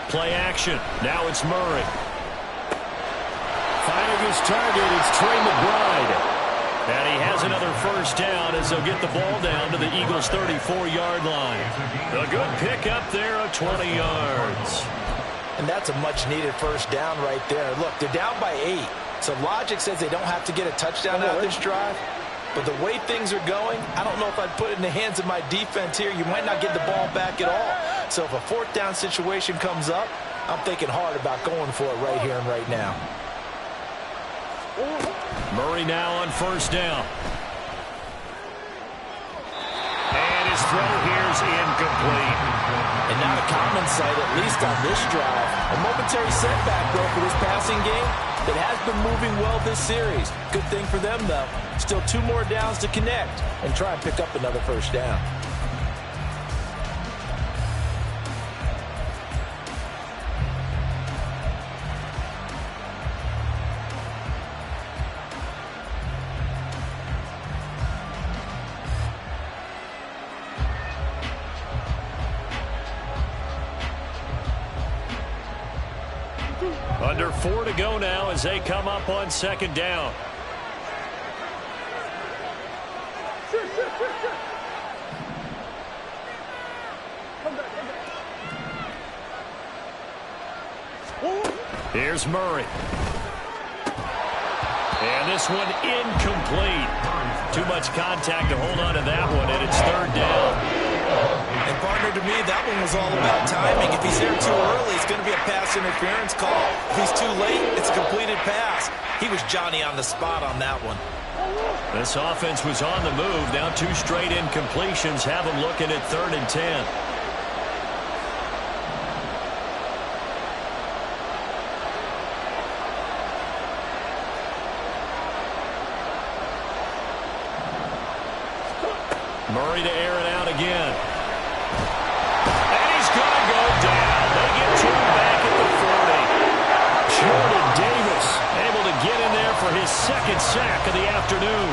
Play action. Now it's Murray. Finding his target, it's Trey McBride. And he has another first down as they'll get the ball down to the Eagles' 34-yard line. A good pickup there of 20 yards. And that's a much-needed first down right there. Look, they're down by 8. So logic says they don't have to get a touchdown out of this drive. But the way things are going, I don't know if I'd put it in the hands of my defense here. You might not get the ball back at all. So if a fourth down situation comes up, I'm thinking hard about going for it right here and right now. Murray now on first down. And his throw here's incomplete. And not a common sight, at least on this drive. A momentary setback, though, for this passing game that has been moving well this series. Good thing for them, though. Still 2 more downs to connect and try and pick up another first down. Under 4 to go now as they come up on second down. Here's Murray. And this one incomplete. Too much contact to hold on to that one, and it's third down. And, partner, to me, that one was all about timing. If he's there too early, it's going to be a pass interference call. If he's too late, it's a completed pass. He was Johnny on the spot on that one. This offense was on the move. Now 2 straight incompletions have them looking at 3rd and 10. Murray to air it out again. And he's going to go down. They get 2 back at the 40. Jordan Davis able to get in there for his 2nd sack of the afternoon.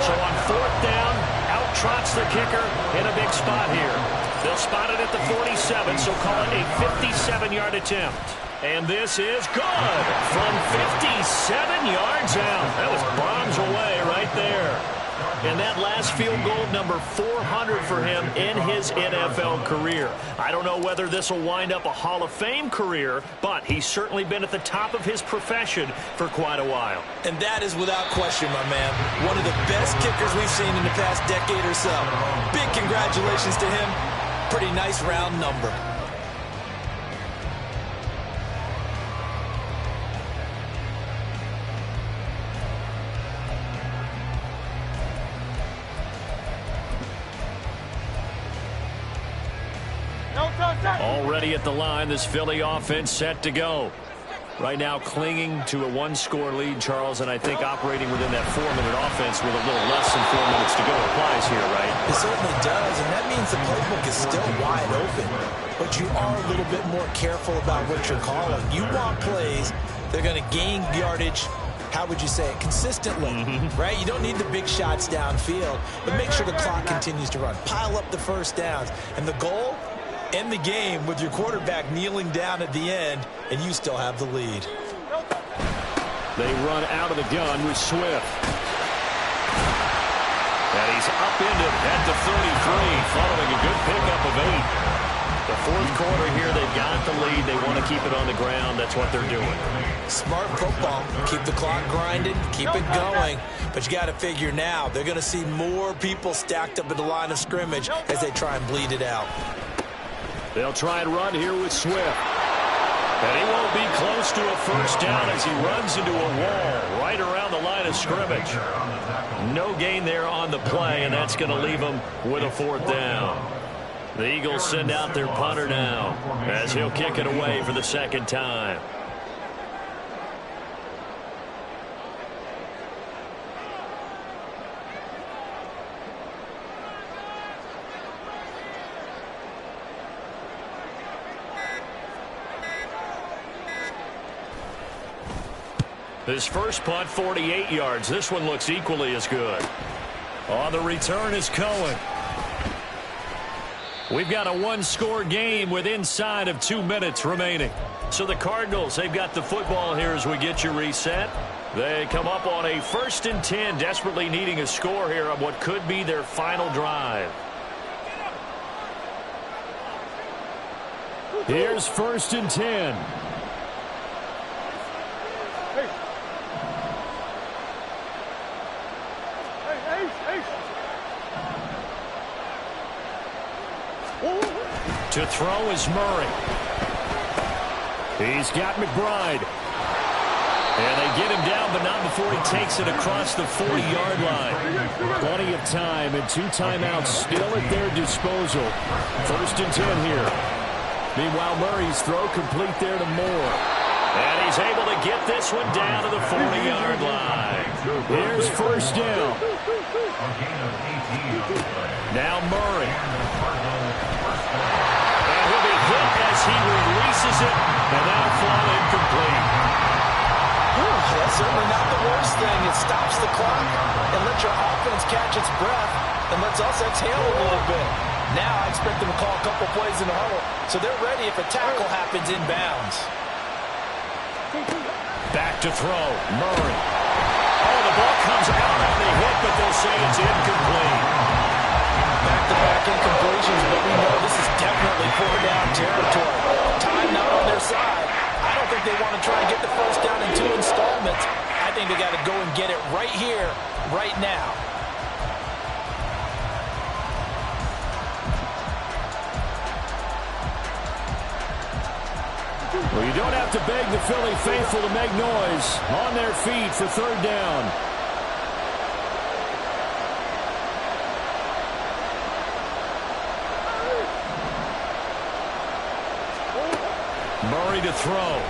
So on 4th down, out trots the kicker in a big spot here. They'll spot it at the 47, so call it a 57-yard attempt. And this is good from 57 yards out. That was bombs away right there. And that last field goal, number 400 for him in his NFL career. I don't know whether this will wind up a Hall of Fame career, but he's certainly been at the top of his profession for quite a while. And that is without question, my man. One of the best kickers we've seen in the past decade or so. Big congratulations to him. Pretty nice round number. Already at the line, this Philly offense set to go. Right now clinging to a 1-score lead, Charles, and I think operating within that 4-minute offense with a little less than 4 minutes to go applies here, right? It certainly does, and that means the playbook is still wide open. But you are a little bit more careful about what you're calling. You want plays that are going to gain yardage how would you say it, consistently, right? You don't need the big shots downfield, but make sure the clock continues to run. Pile up the first downs. And the goal, end the game with your quarterback kneeling down at the end, and you still have the lead. They run out of the gun with Swift. And he's upended at the 33, following a good pickup of 8. The fourth quarter here, they've got the lead. They want to keep it on the ground. That's what they're doing. Smart football. Keep the clock grinding. Keep it going. But you got to figure now, they're going to see more people stacked up at the line of scrimmage as they try and bleed it out. They'll try and run here with Swift. And he won't be close to a first down as he runs into a wall right around the line of scrimmage. No gain there on the play, and that's going to leave him with a fourth down. The Eagles send out their punter now as he'll kick it away for the second time. His first punt, 48 yards. This one looks equally as good. On the return is Cohen. We've got a one-score game with inside of 2 minutes remaining. So the Cardinals, they've got the football here as we get you reset. They come up on a 1st and 10, desperately needing a score here on what could be their final drive. Here's 1st and 10. To throw is Murray. He's got McBride. And they get him down, but not before he takes it across the 40-yard line. Plenty of time and 2 timeouts still at their disposal. 1st and 10 here. Meanwhile, Murray's throw complete there to Moore. And he's able to get this one down to the 40-yard line. Here's 1st down. Now Murray. And he'll be hit as he releases it, and that'll fall incomplete. That's certainly not the worst thing. It stops the clock and lets your offense catch its breath and lets us exhale a little bit. Now I expect them to call a couple plays in the huddle, so they're ready if a tackle happens inbounds. Back to throw, Murray. Oh, the ball comes out on the hit, but they'll say it's incomplete. Back-to-back incompletions, but we know this is definitely 4-down territory. Time not on their side. I don't think they want to try and get the first down in 2 installments. I think they got to go and get it right here, right now. Well, you don't have to beg the Philly faithful to make noise. On their feet for 3rd down. Murray to throw.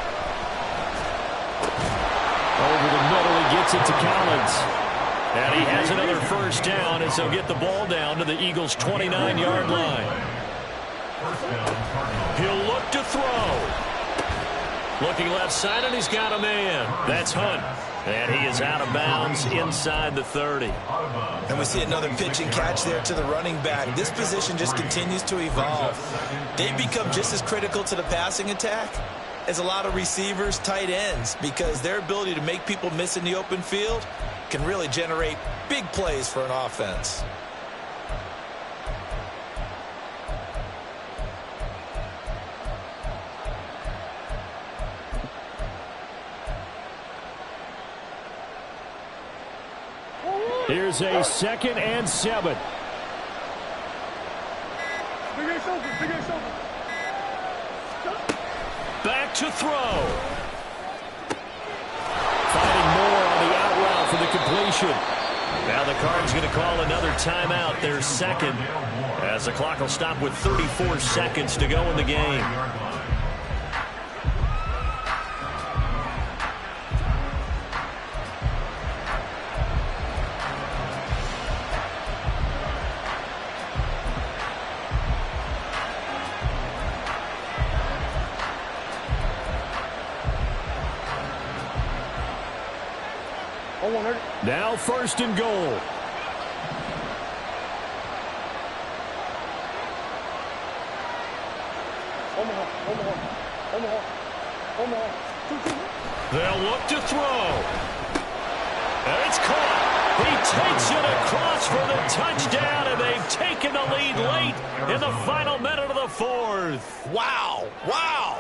Over the middle, he gets it to Collins. And he has another first down as they'll get the ball down to the Eagles' 29-yard line. He'll look to throw. Looking left side, and he's got a man. That's Hunt. And he is out of bounds inside the 30. And we see another pitch and catch there to the running back. This position just continues to evolve. They become just as critical to the passing attack as a lot of receivers, tight ends, because their ability to make people miss in the open field can really generate big plays for an offense. Here's a 2nd and 7. Back to throw. Fighting more on the out route for the completion. Now the Cards going to call another timeout, their 2nd, as the clock will stop with 34 seconds to go in the game. Now 1st and goal. They'll look to throw. And it's caught. He takes it across for the touchdown, and they've taken the lead late in the final minute of the 4th. Wow. Wow.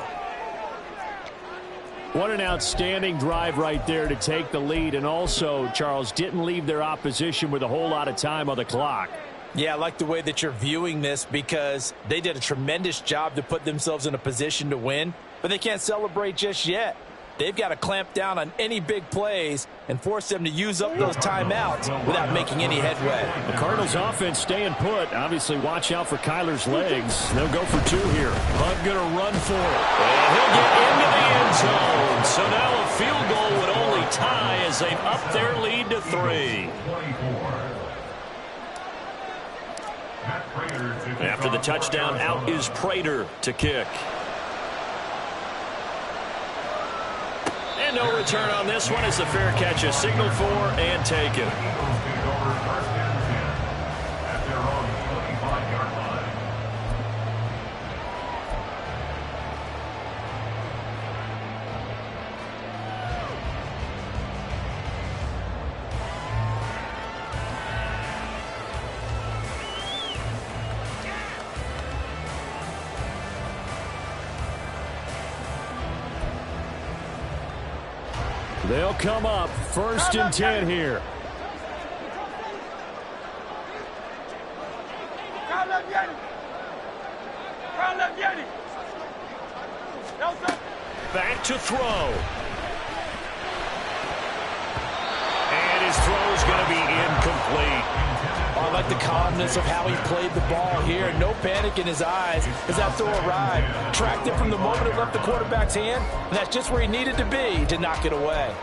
What an outstanding drive right there to take the lead, and also, Charles, didn't leave their opposition with a whole lot of time on the clock. Yeah, I like the way that you're viewing this because they did a tremendous job to put themselves in a position to win, but they can't celebrate just yet. They've got to clamp down on any big plays and force them to use up those timeouts without making any headway. The Cardinals offense staying put. Obviously, watch out for Kyler's legs. They'll go for 2 here. Hunt going to run for it. And he'll get into the end zone. So now a field goal would only tie as they've upped their lead to 3. After the touchdown, out is Prater to kick. And no return on this one as the fair catch is signaled for and taken. They'll come up 1st and 10 here. Back to throw. And his throw is going to be incomplete. I like the calmness of how he played the ball here. No panic in his eyes as that throw arrived. Tracked it from the moment it left the quarterback's hand, and that's just where he needed to be to knock it away.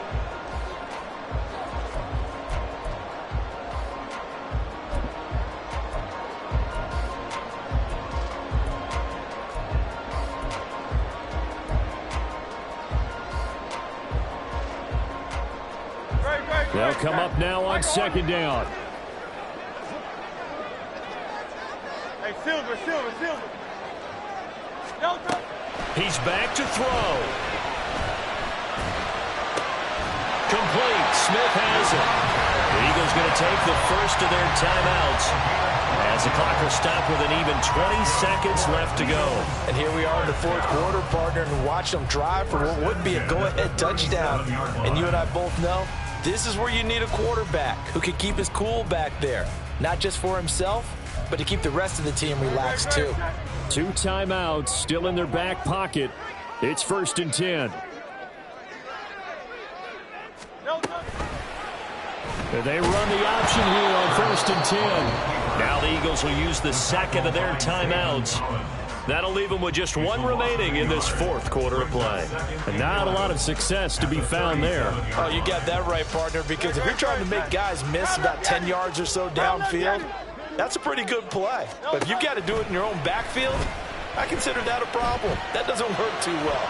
They'll come up now on 2nd down. Hey, Silver. He's back to throw. Complete. Smith has it. The Eagles going to take the first of their timeouts as the clock will stop with an even 20 seconds left to go. And here we are in the 4th quarter, partner, and watch them drive for what would be a go-ahead touchdown. And you and I both know this is where you need a quarterback who can keep his cool back there, not just for himself, but to keep the rest of the team relaxed too. 2 timeouts still in their back pocket. It's 1st and 10. They run the option here on 1st and 10. Now the Eagles will use the 2nd of their timeouts. That'll leave them with just 1 remaining in this 4th quarter of play. And not a lot of success to be found there. Oh, you got that right, partner, because if you're trying to make guys miss about 10 yards or so downfield, that's a pretty good play. But if you've got to do it in your own backfield, I consider that a problem. That doesn't work too well.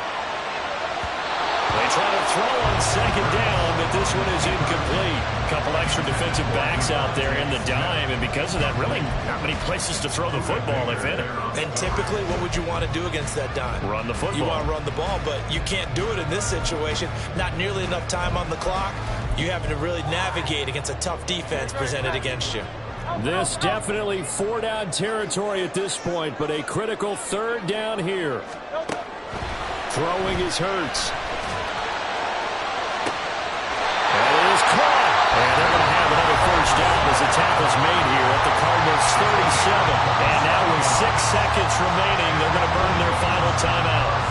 They try to throw on 2nd down, but this one is incomplete. A couple extra defensive backs out there in the dime, and because of that, really not many places to throw the football, if any. And typically, what would you want to do against that dime? Run the football. You want to run the ball, but you can't do it in this situation. Not nearly enough time on the clock. You having to really navigate against a tough defense presented against you. This definitely 4-down territory at this point, but a critical 3rd down here. Throwing is Hurts. And it is caught. And they're going to have another 1st down as the tackle's made here at the Cardinals' 37. And now with 6 seconds remaining, they're going to burn their final timeout.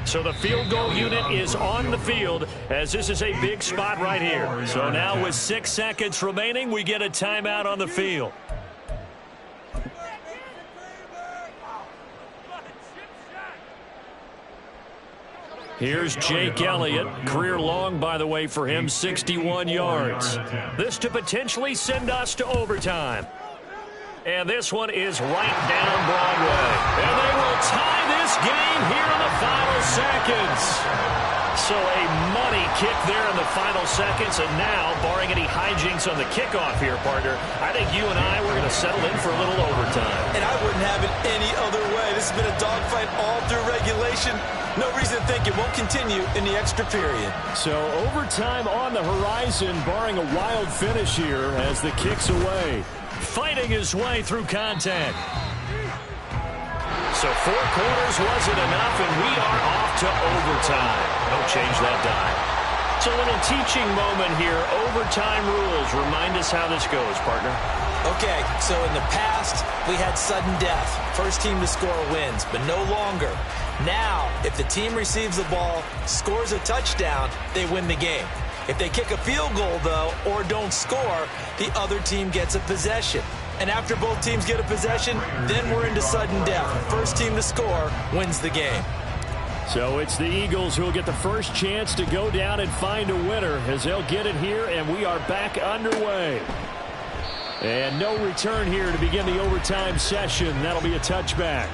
So the field goal unit is on the field as this is a big spot right here. So now with 6 seconds remaining, we get a timeout on the field. Here's Jake Elliott. Career long, by the way, for him, 61 yards. This to potentially send us to overtime. And this one is right down Broadway. And they will tie this game here in the final seconds. So a money kick there in the final seconds. And now, barring any hijinks on the kickoff here, partner, I think you and I, we're going to settle in for a little overtime. And I wouldn't have it any other way. This has been a dogfight all through regulation. No reason to think it won't continue in the extra period. So overtime on the horizon, barring a wild finish here as the kick's away. Fighting his way through contact. So 4 quarters wasn't enough, and we are off to overtime. Don't change that dime. It's a little teaching moment here. Overtime rules. Remind us how this goes, partner. Okay, so in the past, we had sudden death. First team to score wins, but no longer. Now, if the team receives the ball, scores a touchdown, they win the game. If they kick a field goal, though, or don't score, the other team gets a possession. And after both teams get a possession, then we're into sudden death. First team to score wins the game. So it's the Eagles who will get the first chance to go down and find a winner as they'll get it here, and we are back underway. And no return here to begin the overtime session. That'll be a touchback.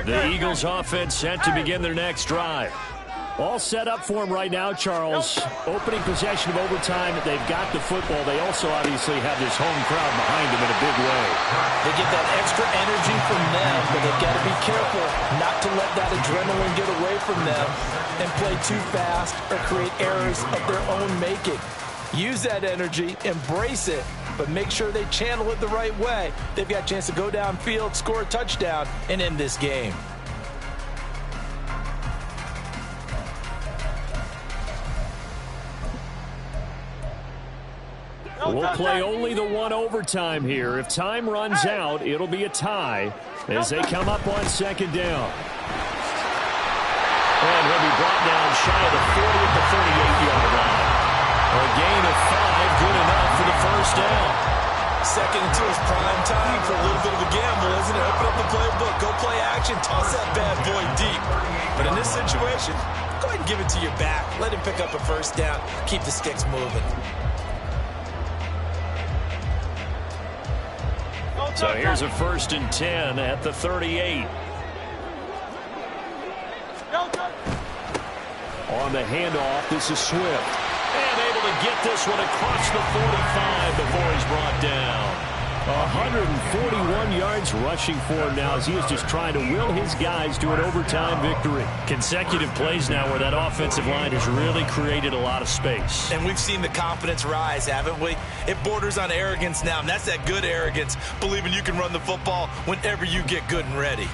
The Eagles offense set to begin their next drive. All set up for them right now, Charles. Opening possession of overtime. They've got the football. They also obviously have this home crowd behind them in a big way. They get that extra energy from them, but they've got to be careful not to let that adrenaline get away from them and play too fast or create errors of their own making. Use that energy, embrace it, but make sure they channel it the right way. They've got a chance to go downfield, score a touchdown, and end this game. We'll play only the one overtime here. If time runs out, it'll be a tie as they come up on second down. And he'll be brought down shy of the 40 at the 38-yard line. A gain of 5, good enough for the first down. Second and 2 is prime time for a little bit of a gamble, isn't it? Open up the playbook, go play action, toss that bad boy deep. But in this situation, go ahead and give it to your back. Let him pick up a first down, keep the sticks moving. So here's a 1st and 10 at the 38. On the handoff, this is Swift. And able to get this one across the 45 before he's brought down. 141 yards rushing for him now as he is just trying to will his guys to an overtime victory. Consecutive plays now where that offensive line has really created a lot of space. And we've seen the confidence rise, haven't we? It borders on arrogance now, and that's that good arrogance, believing you can run the football whenever you get good and ready.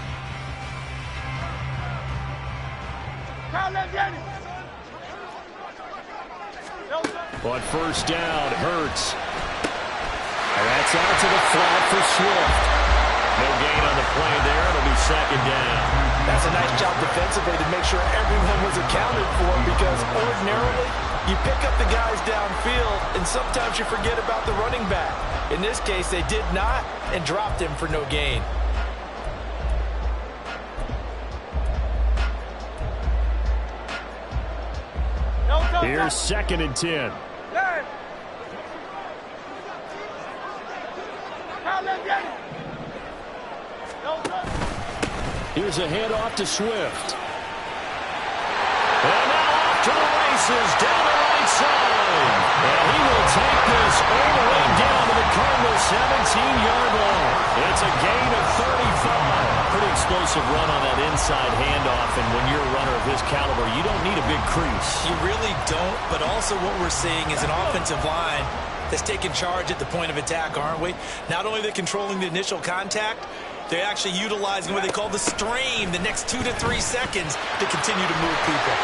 On first down, Hurts. And that's out to the flat for Swift. No gain on the play there. It'll be second down. That's a nice job defensively to make sure everyone was accounted for, because ordinarily you pick up the guys downfield and sometimes you forget about the running back. In this case, they did not and dropped him for no gain. Here's 2nd and 10. Here's a handoff to Swift. And now off to the races down the right side. And he will take this all the way down to the Cardinals' 17-yard line. It's a gain of 35. Pretty explosive run on that inside handoff, and when you're a runner of his caliber, you don't need a big crease. You really don't, but also what we're seeing is an offensive line that's taking charge at the point of attack, aren't we? Not only are they controlling the initial contact, they're actually utilizing what they call the strain, the next 2 to 3 seconds to continue to move people.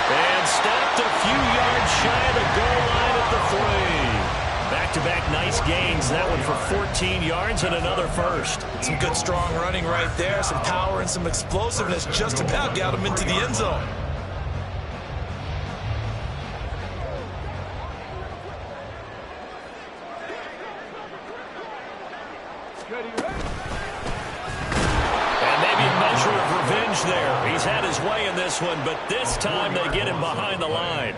And stopped a few yards shy of the goal line at the 3. Back-to-back nice gains. That one for 14 yards and another first. Some good, strong running right there. Some power and some explosiveness just about got him into the end zone. there. He's had his way in this one, but this time they get him behind the line.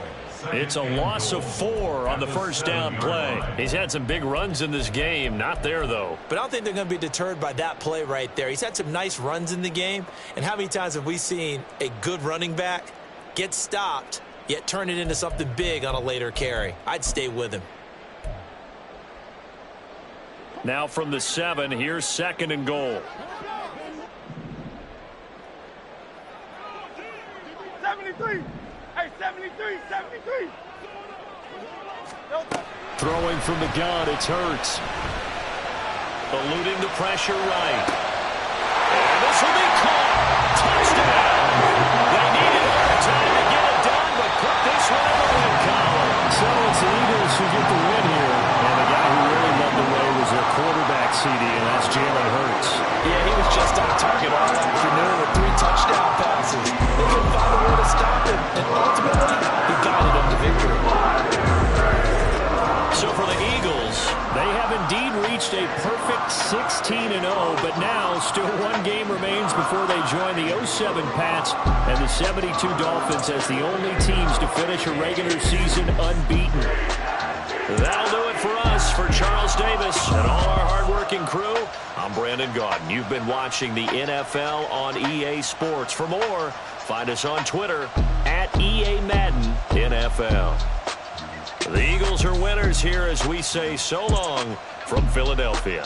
It's a loss of 4 on the first down play. He's had some big runs in this game. Not there, though. But I don't think they're going to be deterred by that play right there. He's had some nice runs in the game. And how many times have we seen a good running back get stopped, yet turn it into something big on a later carry? I'd stay with him. Now from the 7, here's 2nd and goal. 73. Hey, 73, 73. Throwing from the gun, it's Hurts. Eluding the pressure right. And this will be caught. Touchdown. They needed overtime to get it done, but put this one in the win column. So it's the Eagles who get the win here. And the guy who really led the way was their quarterback, CD, and that's Jalen Hurts. Yeah, he was just on target all afternoon with 3 touchdown passes. They couldn't find a way to stop him, and ultimately, he guided them to victory. So for the Eagles, they have indeed reached a perfect 16-0, but now still one game remains before they join the 07 Pats and the 72 Dolphins as the only teams to finish a regular season unbeaten. That'll do it for us. For Charles Davis and all our hardworking crew, I'm Brandon Gaudin. You've been watching the NFL on EA Sports. For more, find us on Twitter at EA Madden NFL. The Eagles are winners here as we say so long from Philadelphia.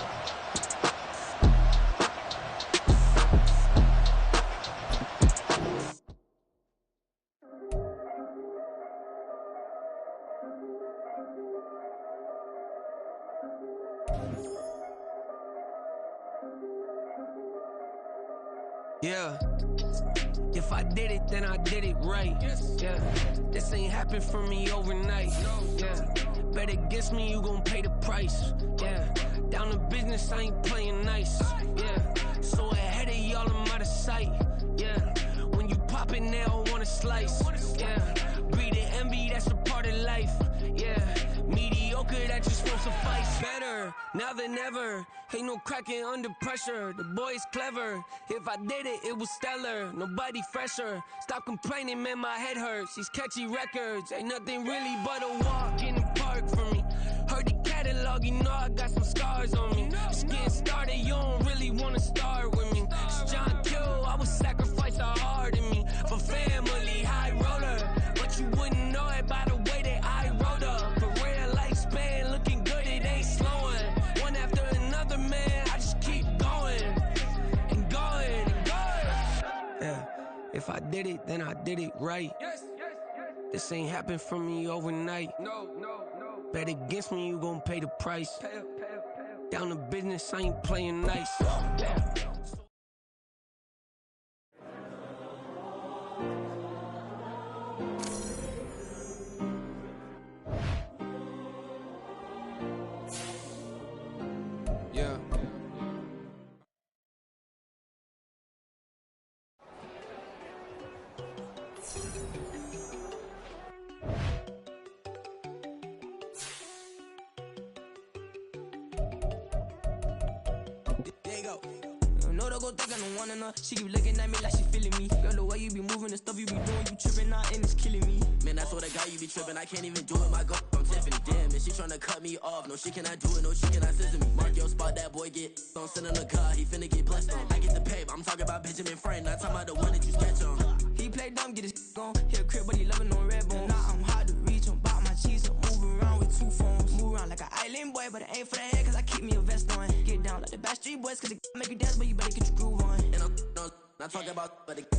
Yeah. If I did it, then I did it right. Yeah. This ain't happened for me overnight. Yeah. Bet against me, you gon' pay the price. Yeah. Down to business, I ain't playing nice. Yeah. So ahead of y'all, I'm out of sight. Yeah. When you pop it, they don't wanna slice. Yeah. Greed and envy, that's a part of life. Yeah. Mediocre, that just won't suffice. Better now than ever. Ain't no cracking under pressure. The boy's clever. If I did it, it was stellar. Nobody fresher. Stop complaining, man, my head hurts. These catchy records ain't nothing really but a walk in the park for me. Heard the catalog, you know I got some scars on me. Just getting started, you don't really wanna start with me. It's John Kill, I would sacrifice a heart in me for family, high roller. But you wouldn't know it by the way that I wrote up. Career lifespan looking good, it ain't slowing. One after another, man, I just keep going and going and going. Yeah, if I did it, then I did it right. This ain't happened for me overnight. No. Bet against me, you gon' pay the price. Down to business, I ain't playing nice. Yeah. She keep looking at me like she feeling me. Girl, the way you be moving, the stuff you be doing, you tripping out and it's killing me. Man, that's what I got, you be tripping. I can't even do it, my girl. I'm Tiffany, damn, and she tryna cut me off. No, she cannot do it, no, she cannot scissor me. Mark your spot, that boy get don't sit in the car, he finna get blessed on. I get the pay, but I'm talking about Benjamin Franklin, not talking about the one that you sketch on. He play dumb, get his gone. Hit a crib, but he loving on red bone. Now I'm hard to reach, I'm bout my cheese, I'm moving around with 2 phones. Move around like an island boy, but it ain't for the head, cause I keep me a vest on. Get down like the Backstreet Boys, cause it make you dance, but you better get your groove on. And I'm not talking about, but it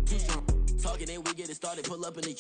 too strong. Talking, then we get it started, pull up in the